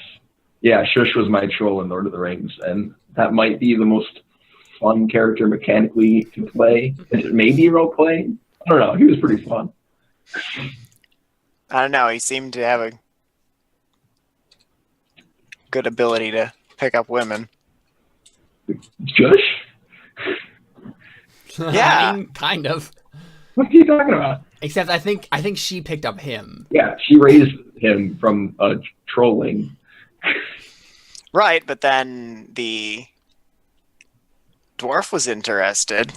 Yeah, Shush was my troll in Lord of the Rings, and that might be the most fun character mechanically to play. Is it maybe role play? I don't know. He was pretty fun. I don't know. He seemed to have a good ability to pick up women. Shush? Yeah. I mean, kind of. What are you talking about? Except I think she picked up him. Yeah, she raised him from trolling. Right, but then the dwarf was interested.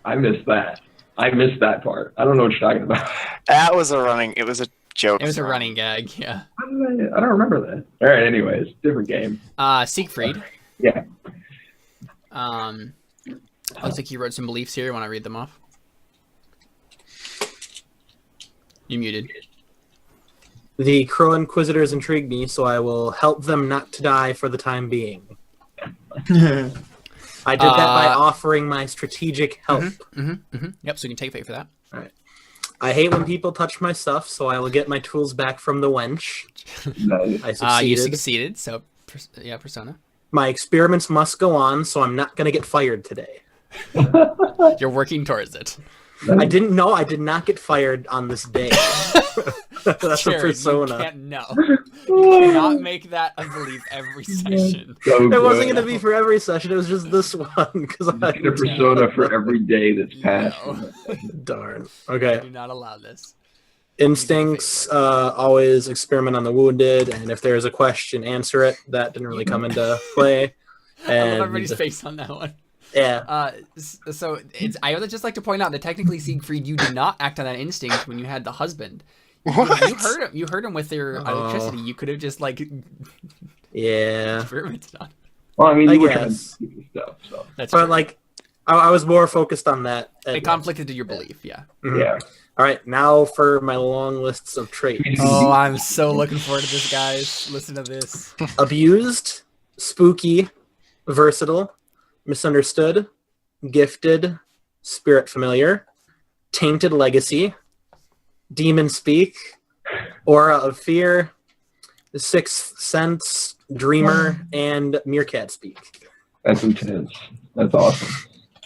I missed that. I missed that part. I don't know what you're talking about. It was a joke. It was a running gag, yeah. I don't remember that. All right, anyways, different game. Siegfried. Yeah. Looks like you wrote some beliefs here. Want to read them off? You muted. The Crow Inquisitors intrigue me, so I will help them not to die for the time being. I did that by offering my strategic help. Yep, so you can take fate for that. I hate when people touch my stuff, so I will get my tools back from the wench. Nice. I succeeded. You succeeded, so yeah, Persona. My experiments must go on, so I'm not going to get fired today. You're working towards it. I didn't know I did not get fired on this day. That's a Jared, persona. You can't, no. You cannot make that a belief every session. So It wasn't good. going to be for every session. It was just this one. Cause I Get a persona for every day that's passed. No. Darn. Okay. Do not allow this. Instincts, always experiment on the wounded, and if there's a question, answer it. That didn't really come into play. I And love everybody's face on that one. yeah, So I would just like to point out that technically, Siegfried, you did not act on that instinct when you had the husband. What? You heard him with your electricity. You could have just like yeah. experimented on. Well, I mean, I you were trying to guess. keep the stuff, so. That's But true. like, I was more focused on that. It conflicted to your belief, yeah. Mhm. Yeah. All right, now for my long lists of traits. Oh, I'm so looking forward to this, guys. Listen to this. Abused, spooky, versatile, misunderstood, gifted, spirit familiar, tainted legacy, demon speak, aura of fear, sixth sense, dreamer, and meerkat speak. That's intense. That's awesome.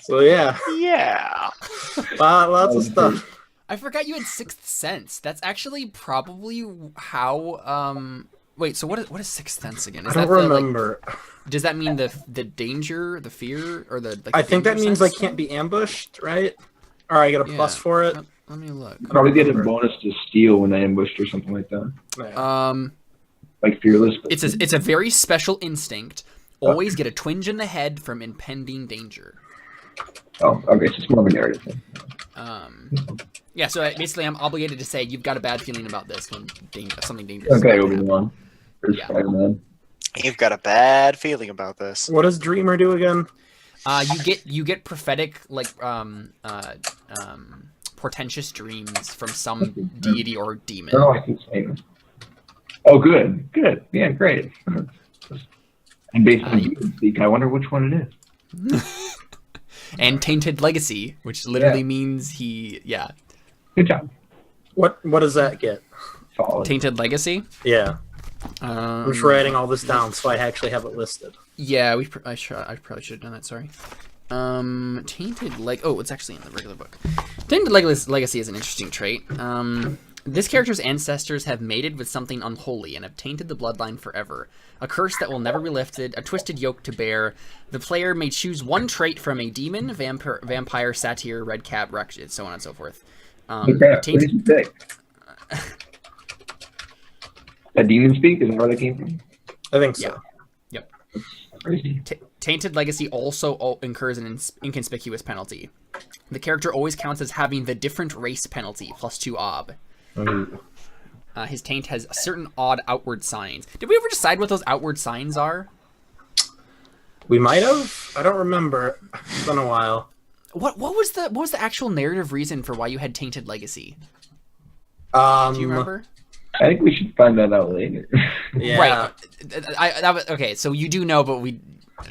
So yeah, Yeah. lots of stuff. I forgot you had Sixth Sense. That's actually probably how. Wait. So what is Sixth Sense again? Is I don't that the, like, remember. does that mean the danger, the fear, or the? Like, I the think that danger means sense I can't be ambushed, right? Or I get a plus Yeah. for it. Let me look. Probably get a bonus to steal when they ambushed or something like that. Like fearless. But It's a very special instinct. Always get a twinge in the head from impending danger. oh, okay. So it's more of a narrative thing. Yeah. So basically, I'm obligated to say you've got a bad feeling about this when something dangerous. Okay, is about to happen. Obi-Wan. There's Yeah. Spider-Man. You've got a bad feeling about this. What does dreamer do again? You get prophetic portentous dreams from some deity or demon. Oh, I can say that. Oh, good. Yeah, great. And based on demon speak, I wonder which one it is. And tainted legacy, which literally means he. Yeah. Good job. What does that get? Solid. Tainted legacy. Yeah. I'm just writing all this down so I actually have it listed. Yeah, I probably should have done that. Sorry. Tainted it's actually in the regular book. Tainted legacy is an interesting trait. This character's ancestors have mated with something unholy and have tainted the bloodline forever. A curse that will never be lifted, a twisted yoke to bear. The player may choose one trait from a demon, vampire, satyr, red cap, wretched, so on and so forth. Tainted... That demon speak? Is that where that came from? I think so. Yeah. Yep. Crazy. Tainted legacy also incurs an inconspicuous penalty. The character always counts as having the different race penalty, +2 ob. His taint has certain odd outward signs. Did we ever decide what those outward signs are? We might have. I don't remember. It's been a while. What was the actual narrative reason for why you had tainted legacy? Do you remember? I think we should find that out later. Yeah. Right. Okay, so you do know, but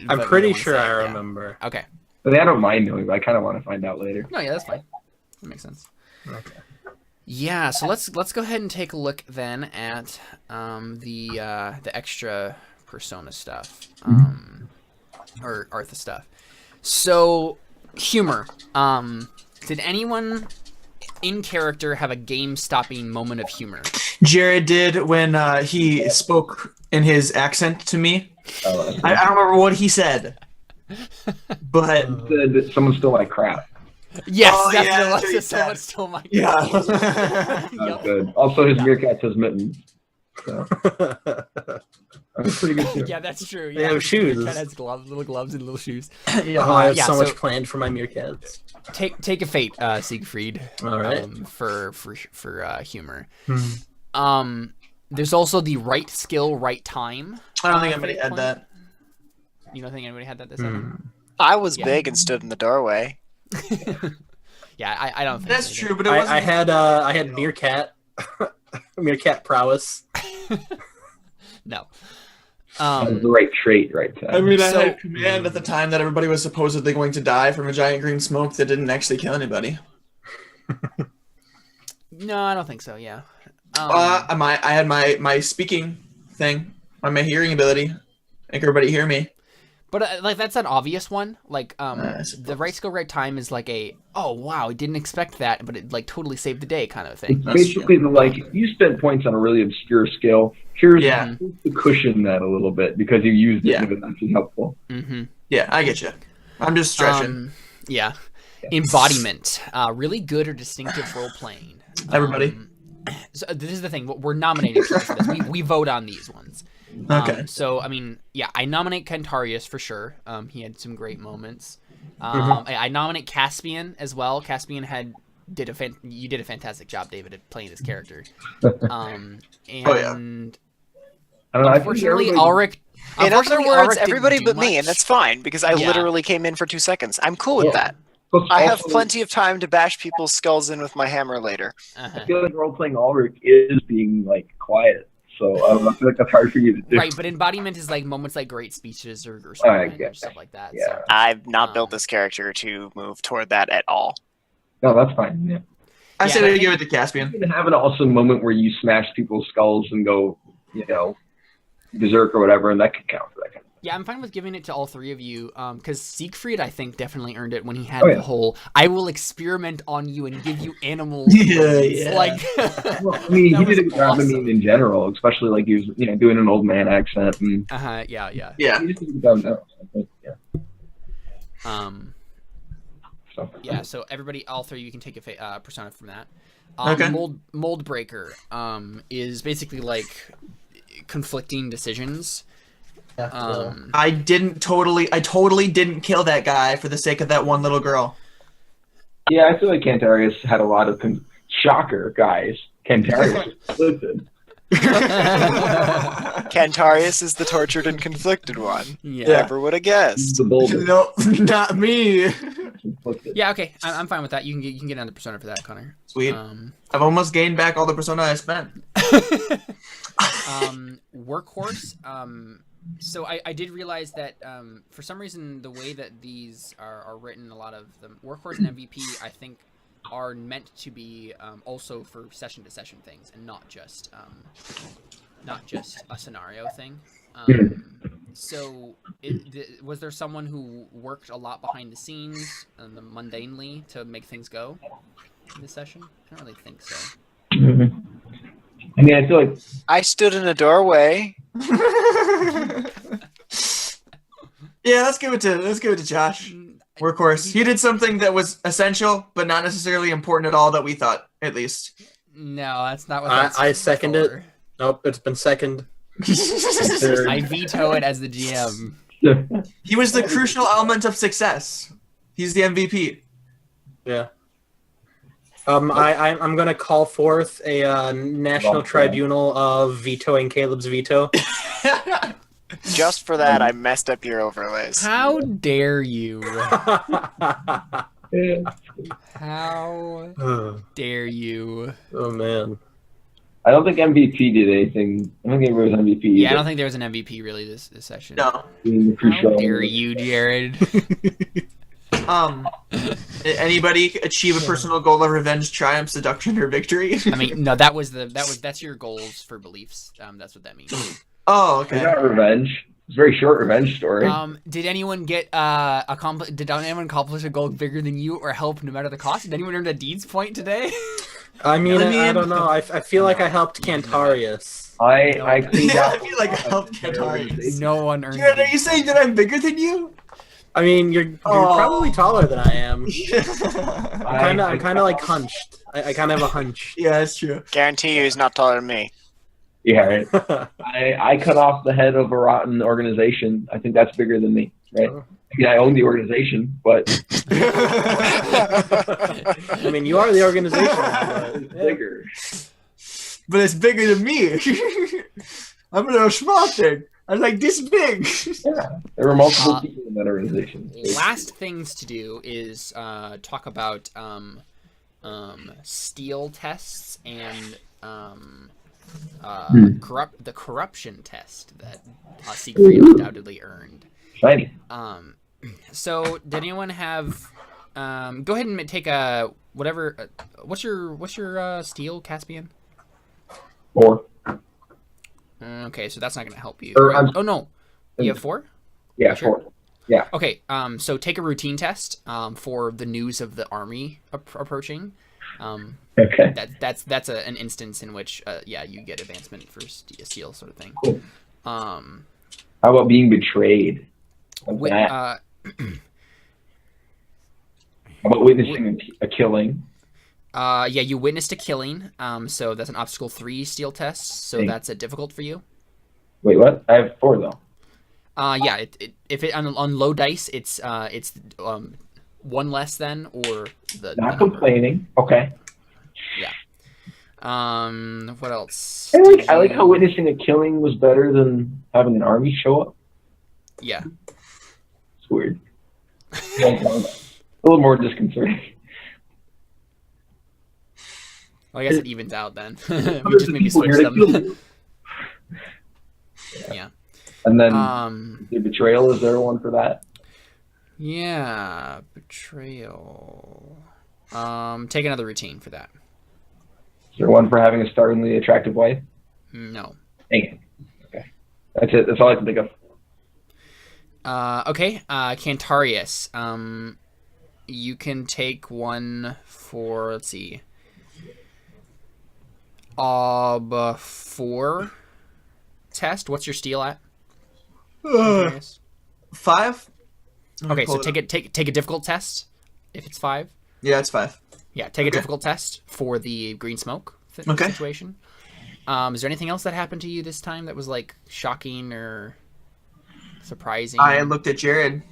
I'm pretty sure I remember. Yeah. Okay. But I don't mind knowing, but I kind of want to find out later. No, yeah, that's fine. That makes sense. Okay. Yeah, so let's go ahead and take a look then at the extra persona stuff, or Artha stuff. So humor. Did anyone in character have a game-stopping moment of humor? Jared did when he spoke in his accent to me. Oh, I don't remember what he said, but someone stole my crap. Yes, Oh, that's yeah, the that's what he someone said. stole my yeah. That's good. Also, his meerkat has mittens. So. That's pretty good too. Yeah, that's true. They Yeah, have shoes. Meerkat has little gloves and little shoes. I have yeah, so so- much planned for my meerkats. Take a fate, Siegfried. All right. For humor. There's also the right skill, right time. I don't think anybody had that. You don't think anybody had that this time? I was Yeah. big and stood in the doorway. Yeah, I don't think That's they true, did. but it wasn't. I had meerkat, meerkat prowess. No. That was the right trait, right time. I mean, I So- had command at the time that everybody was supposedly going to die from a giant green smoke that didn't actually kill anybody. No, I don't think so. Yeah. I had my speaking thing on my hearing ability. Make everybody hear me. But like that's an obvious one. Like I suppose. the right skill, right time is like a wow, I didn't expect that, but it like totally saved the day kind of thing. It's basically you spent points on a really obscure skill. Here's to cushion that a little bit because you used it and it was actually helpful. Mm-hmm. Yeah, I get you. I'm just stretching. Yeah. Embodiment. Really good or distinctive role playing. Everybody. So this is the thing. We're nominating people for this. We vote on these ones. Okay. So I mean, yeah, I nominate Cantarius for sure. He had some great moments. I nominate Caspian as well. Caspian did a fantastic job, David, at playing this character. And I don't know. unfortunately, Alrik. In other words, Alrik everybody didn't do but me, much. and that's fine because I Yeah. literally came in for 2 seconds. I'm cool with that. Plus, I have also, plenty of time to bash people's skulls in with my hammer later. Uh-huh. I feel like role playing Alrik is being like quiet, so I feel like that's hard for you to do. Right, but embodiment is like moments like great speeches or I something, get or stuff like that. Yeah. So. I've not built this character to move toward that at all. No, that's fine. Yeah. I Yeah, say but I we give it to Caspian. You can have an awesome moment where you smash people's skulls and go, berserk or whatever, and that can count for that kind of thing. Yeah, I'm fine with giving it to all three of you, because Siegfried, I think, definitely earned it when he had Oh, yeah. the whole, I will experiment on you and give you animals. Yeah, It's yeah. like, Well, I mean, That he did a was good job. I awesome. mean, in general, especially like he was, doing an old man accent, and yeah. Yeah. he just did a good job. Now, I think, yeah. So Yeah, so everybody, all three of you can take a persona from that. Okay. Mold Breaker is basically like conflicting decisions. I totally didn't kill that guy for the sake of that one little girl. yeah, I feel like Cantarius had a lot of shocker, guys. Cantarius was listen. Cantarius is the tortured and conflicted one. Yeah. Never would have guessed. The boulder. No, not me. Yeah. Okay. I'm fine with that. You can get another persona for that, Connor. Sweet. I've almost gained back all the persona I spent. Workhorse. So I did realize that for some reason the way that these are written, a lot of them, Workhorse and MVP, I think, are meant to be also for session to session things, and not just a scenario thing. So was there someone who worked a lot behind the scenes and mundanely to make things go in this session? I don't really think so. I mean, I feel like I stood in a doorway. Yeah, let's give it to Josh. Workhorse. He did something that was essential, but not necessarily important at all that we thought, at least. No, that's not what that's I second for. it. Nope, it's been second. I veto it as the GM. He was the crucial element of success. He's the MVP. Yeah. I'm gonna call forth a national tribunal of vetoing Caleb's veto. Just for that, I messed up your overlays. How dare you? How dare you? Oh man. I don't think MVP did anything. I don't think everybody was MVP. Yeah, I either. don't think there was an MVP really this session. No. Being the How crucial dare element. you, Jared? Anybody achieve a personal goal of revenge, triumph, seduction, or victory? I mean, no, that's your goals for beliefs. That's what that means. Oh, It's okay. not revenge. It's a very short revenge story. Did anyone get Did anyone accomplish a goal bigger than you or help no matter the cost? Did anyone earn a deeds point today? I don't know. I feel like I helped Cantarius. I cleaned Yeah, out. I feel like I helped Cantarius. No one earned. Jared, are you saying that I'm bigger than you? I mean, you're probably taller than I am. I'm kind of like hunched. I kind of have a hunch. Yeah, that's true. Guarantee you he's not taller than me. Yeah, right. I cut off the head of a rotten organization. I think that's bigger than me, right? I mean, I own the organization, but I mean, you are the organization. But, it's bigger. But it's bigger than me. I'm a little small thing. I'm like this big. Yeah, there were multiple people in that organization. Last things to do is talk about steal tests and the corruption test that Siegfried undoubtedly earned. Shiny. So did anyone have? Go ahead and take a whatever. What's your steal, Caspian? 4. Okay, so that's not going to help you. Or, right? Oh no, you have 4. Yeah, Sure. 4. Yeah. Okay. So take a routine test for the news of the army approaching. Okay. That's an instance in which you get advancement for a steal sort of thing. Cool. How about being betrayed? With, How about witnessing a killing? you witnessed a killing. So that's an obstacle 3 steal test. So that's a difficult for you. Wait, what? I have 4 though. If it on low dice, it's 1 less than or the Not number. complaining. Okay. Yeah. What else? I like how witnessing a killing was better than having an army show up. Yeah. It's weird. A little more disconcerting. Well, I guess it evens out then. We just maybe switch them. Yeah. And then the betrayal, is there one for that? Yeah, betrayal. Take another routine for that. Is there one for having a startlingly attractive wife? No. Dang it. Okay. That's it. That's all I can think of. Okay, Cantarius. You can take one for, let's see, 4 test. What's your steal at? 5. Okay, so take a difficult test. If it's 5. Yeah, it's 5. Yeah, take a difficult test for the green smoke situation. Is there anything else that happened to you this time that was like shocking or surprising? I looked at Jared.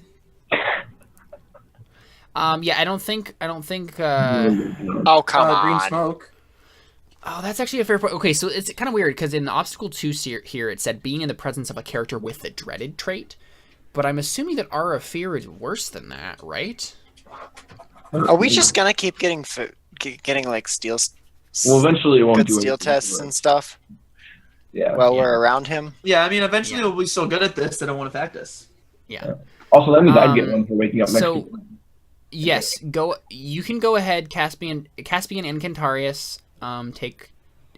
I don't think. Oh, come on. Green smoke. Oh, that's actually a fair point. Okay, so it's kind of weird because in Obstacle 2 here, it said being in the presence of a character with the dreaded trait. But I'm assuming that Aura of Fear is worse than that, right? Are we just gonna keep getting like steel? Well, eventually it won't good do steel anything tests to and it. stuff Yeah. while we're around him. Yeah, I mean, eventually we'll be so good at this they don't want to affect us. Yeah. Also, that means I'd get one for waking up next So, to yes, you can go ahead, Caspian and Cantarius, take,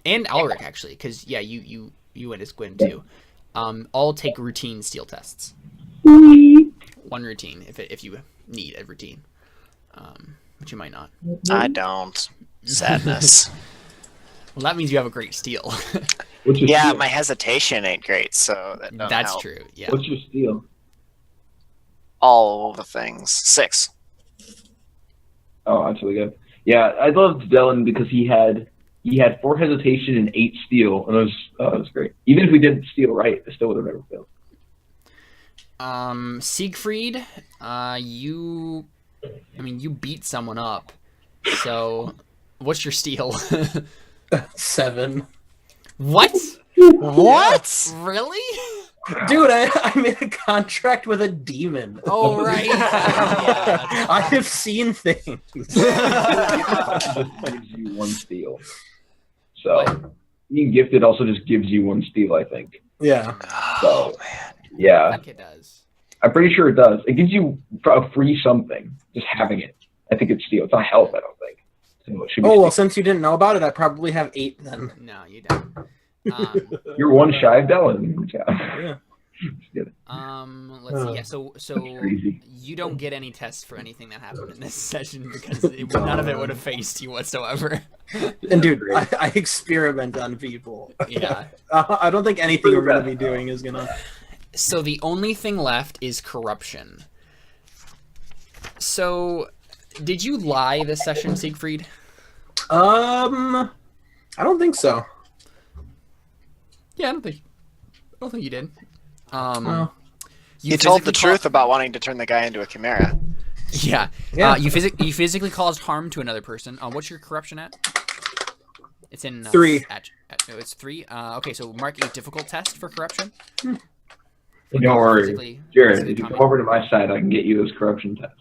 and Alrik actually, because yeah, you and his Gwyn too. All take routine steel tests. One routine, if you need a routine, but you might not. I don't. Sadness. Well, that means you have a great steel. What's your Yeah, steal? my hesitation ain't great, so that doesn't That's help. true. Yeah. What's your steal? All the things. 6. Oh, that's really good. Yeah, I loved Dylan because he had 4 hesitation and 8 steal, and it was great. Even if we did steal right, it still would have never failed. Siegfried, you beat someone up. So, what's your steal? 7. What? What? Really? Dude, I made a contract with a demon. Oh, right. Yeah. I have seen things. Just gives you 1 steal. So being gifted also just gives you 1 steal, I think. Yeah. So I yeah, think it does. I'm pretty sure it does. It gives you a free something just having it. I think it's steal. It's not health, I don't think. So it should be Oh, well, steal. since you didn't know about it, I probably have 8 then. No, you don't. You're 1 shy of Dylan. Good job. Yeah. Let's see. Yeah, so crazy. you don't get any tests for anything that happened in this session because none of it would have faced you whatsoever. And dude, I experiment on people. Yeah. I don't think anything we're going to be doing is going to... So the only thing left is corruption. So, did you lie this session, Siegfried? I don't think so. Yeah, I don't think you did. No. You told the physically truth about wanting to turn the guy into a chimera. Yeah. Yeah. You physically caused harm to another person. What's your corruption at? It's in 3. No, it's 3. Okay, so mark a difficult test for corruption. Don't worry, Physically Jared. If you comment. come over to my side, I can get you those corruption tests.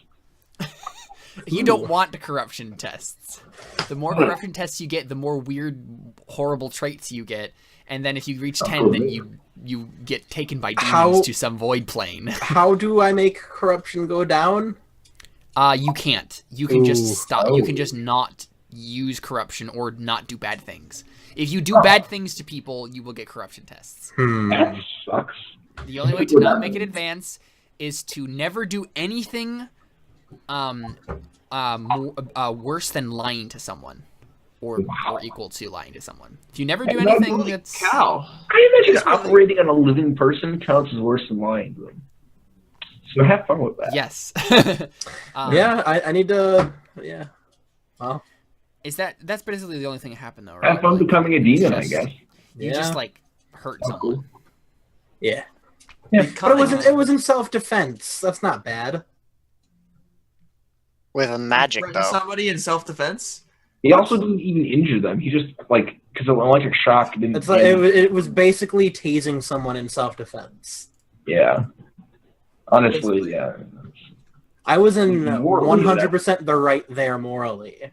You don't want the corruption tests. The more corruption tests you get, the more weird, horrible traits you get. And then if you reach 10, then you get taken by demons to some void plane. How do I make corruption go down? You can't. You can just stop. You can Oh. just not use corruption or not do bad things. If you do bad things to people, you will get corruption tests. That sucks. The only way to not make it advance is to never do anything worse than lying to someone or equal to lying to someone. If you never do anything that's... Cow. I imagine operating on a living person counts as worse than lying to them. So have fun with that. Yes. Yeah, I need to... Yeah. Well, That's basically the only thing that happened, though, right? Have fun Like, becoming a demon, I just- guess. You just, like, hurt someone. yeah. Yeah. But it was in self-defense. That's not bad. With a magic, Threaten though. somebody in self-defense? He also didn't even injure them. He just, like, because an electric shock didn't... It's like it was basically tasing someone in self-defense. Yeah. Honestly, yeah. I was in More- 100% the right there morally.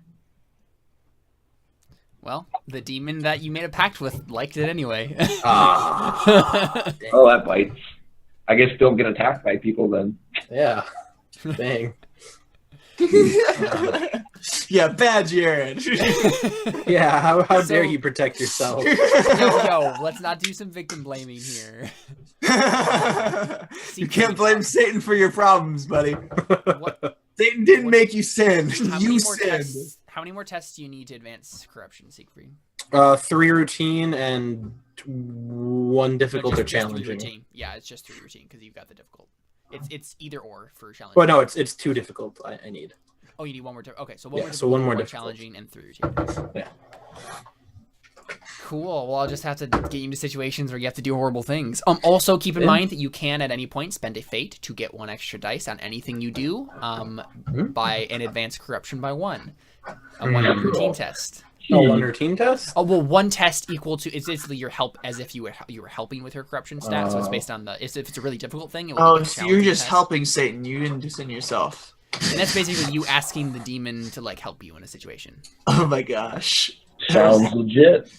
Well, the demon that you made a pact with liked it anyway. Ah, Oh, that bites. I guess don't get attacked by people then. yeah. Dang. Yeah, bad Jared. Yeah, how So- dare you protect yourself? yo, let's not do some victim blaming here. You can't blame Satan for your problems, buddy. What, Satan didn't make you sin. how, You many more sinned. tests, how many more tests do you need to advance corruption, Siegfried? 3 routine and 1 No, difficult or just three challenging. routine. Yeah, it's just 3 routine because you've got the difficult. It's either or for challenging. Well, no, it's 2 difficult. I need. Oh, you need 1 more. Okay, so Yeah, more. so one more difficult, difficult. challenging, and 3 routine. Yeah. Cool. Well, I'll just have to get you into situations where you have to do horrible things. Also, keep in mind that you can at any point spend a fate to get 1 extra dice on anything you do. By an advanced corruption by 1. A 1 routine test. Oh, on her team test? Oh well, one test equal to it's basically your help as if you were helping with her corruption stat. So it's based on if it's a really difficult thing. It will Oh, be a so you're challenging just test. helping Satan. You didn't just in yourself. And that's basically you asking the demon to like help you in a situation. Oh my gosh. Sounds legit.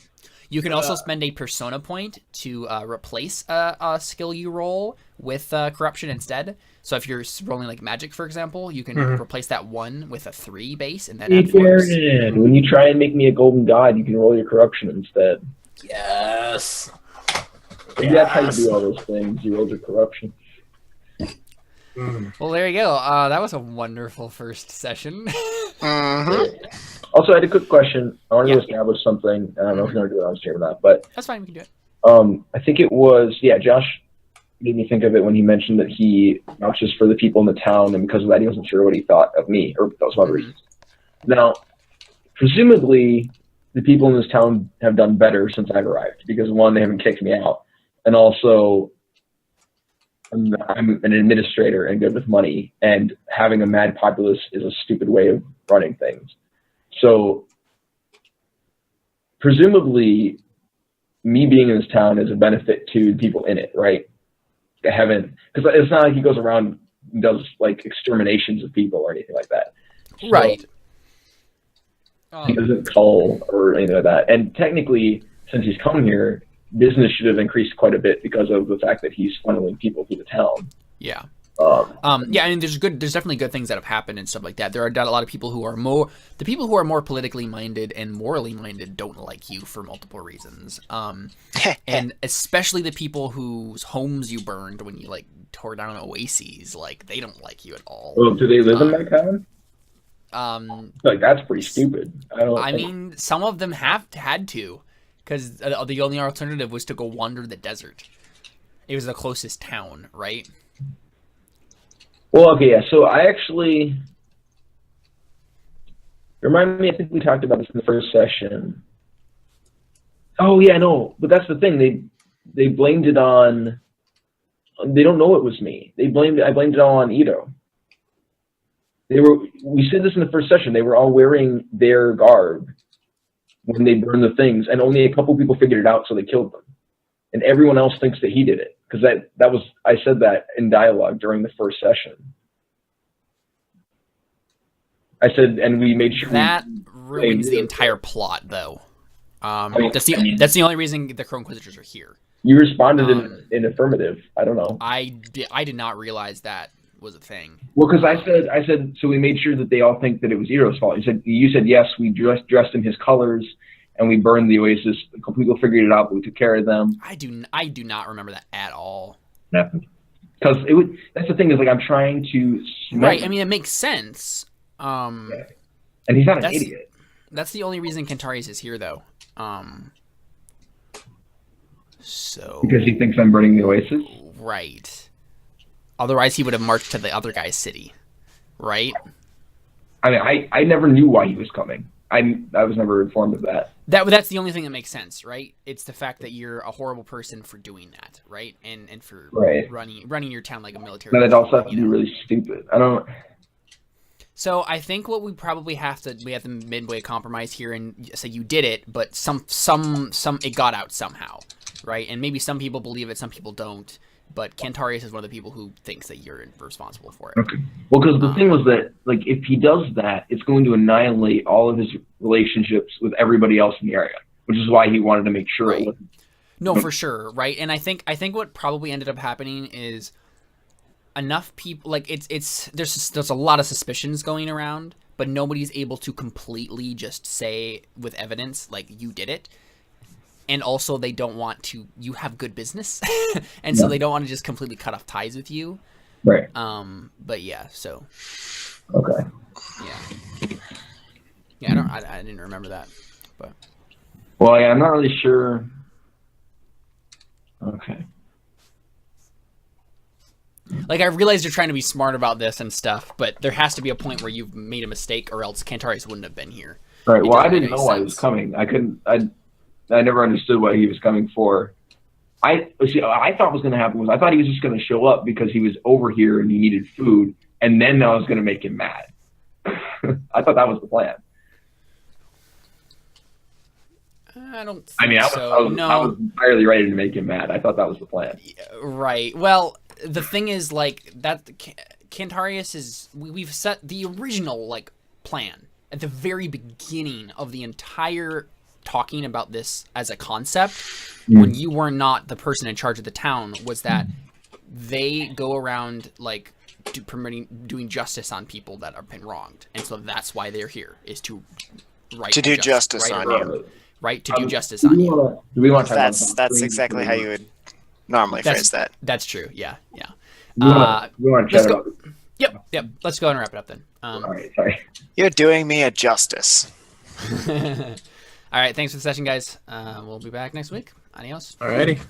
You can also spend a persona point to replace a skill you roll with corruption instead. So if you're rolling like magic, for example, you can replace that 1 with a 3 base, and then add force. When you try and make me a golden god, you can roll your corruption instead. Yes. Maybe that's how you do all those things. You roll your corruption. Well, there you go. That was a wonderful first session. Also, I had a quick question. I wanted to establish something. I don't know if you're going to do it on stream or not, but That's fine. We can do it. I think it was, Josh made me think of it when he mentioned that he vouches for the people in the town, and because of that, he wasn't sure what he thought of me, or that was one of the reasons. Now, presumably, the people in this town have done better since I've arrived, because one, they haven't kicked me out, and also, I'm an administrator and good with money, and having a mad populace is a stupid way of running things. So, presumably, me being in this town is a benefit to the people in it, right? I haven't, because it's not like he goes around and does like exterminations of people or anything like that. Right. So, he doesn't cull or anything like that. And technically, since he's come here, business should have increased quite a bit because of the fact that he's funneling people through the town. Yeah. Yeah, I mean, there's definitely good things that have happened and stuff like that. There are a lot of people who are more politically minded and morally minded don't like you for multiple reasons. And especially the people whose homes you burned when you like tore down oases, like they don't like you at all. Well, do they live in that town? Like that's pretty stupid. I mean, some of them had to, because the only alternative was to go wander the desert. It was the closest town, right? Well, okay, yeah. So I actually remind me. I think we talked about this in the first session. Oh yeah, no, but that's the thing. They blamed it on. They don't know it was me. I blamed it all on Ito. We said this in the first session. They were all wearing their garb when they burned the things, and only a couple people figured it out, so they killed them. And everyone else thinks that he did it. Because I said that in dialogue during the first session. I said, and we made sure that ruins the entire plot, though. That's the only reason the Crow Inquisitors are here. You responded in affirmative. I don't know. I did not realize that was a thing. Well, because I said, so we made sure that they all think that it was Ero's fault. You said yes, we dressed in his colors. And we burned the oasis. A couple people figured it out, but we took care of them. I do not remember that at all. Because that's the thing is like I'm trying to. Right. I mean, it makes sense. And he's not an idiot. That's the only reason Cantarius is here, though. So. Because he thinks I'm burning the oasis. Right. Otherwise, he would have marched to the other guy's city, right? I mean, I never knew why he was coming. I was never informed of that. That's the only thing that makes sense, right? It's the fact that you're a horrible person for doing that, right? And for running your town like a military. But it also has to be really stupid. I don't. So I think what we probably have to midway compromise here and say you did it, but some it got out somehow, right? And maybe some people believe it, some people don't. But Cantarius is one of the people who thinks that you're responsible for it. Okay. Well, because the thing was that, like, if he does that, it's going to annihilate all of his relationships with everybody else in the area, which is why he wanted to make sure it wasn't. No, for sure, right? And I think what probably ended up happening is enough people, like, there's a lot of suspicions going around, but nobody's able to completely just say with evidence, like, you did it. And also, they don't want to. You have good business, and so they don't want to just completely cut off ties with you. Right. But yeah. So. Okay. Yeah. Yeah. I didn't remember that, but. Well, yeah, I'm not really sure. Okay. Like, I realize you're trying to be smart about this and stuff, but there has to be a point where you've made a mistake, or else Cantarius wouldn't have been here. Right. Well, I didn't know why he was coming. I never understood what he was coming for. I thought what was going to happen was I thought he was just going to show up because he was over here and he needed food, and then I was going to make him mad. I thought that was the plan. I don't think I mean, so. I was entirely ready to make him mad. I thought that was the plan. Right. Well, the thing is, like, that Cantarius is... We've set the original, like, plan at the very beginning of the entire talking about this as a concept, when you were not the person in charge of the town, was that they go around, like, doing justice on people that have been wronged. And so that's why they're here, is to... To do justice on you. Right, to do justice on you. Do we want to talk That's about exactly how you would normally phrase that. That's true. Yeah. we want to let's chat go. about Yep. Let's go ahead and wrap it up then. All right, sorry. You're doing me a justice. All right. Thanks for the session, guys. We'll be back next week. Adios. Alrighty.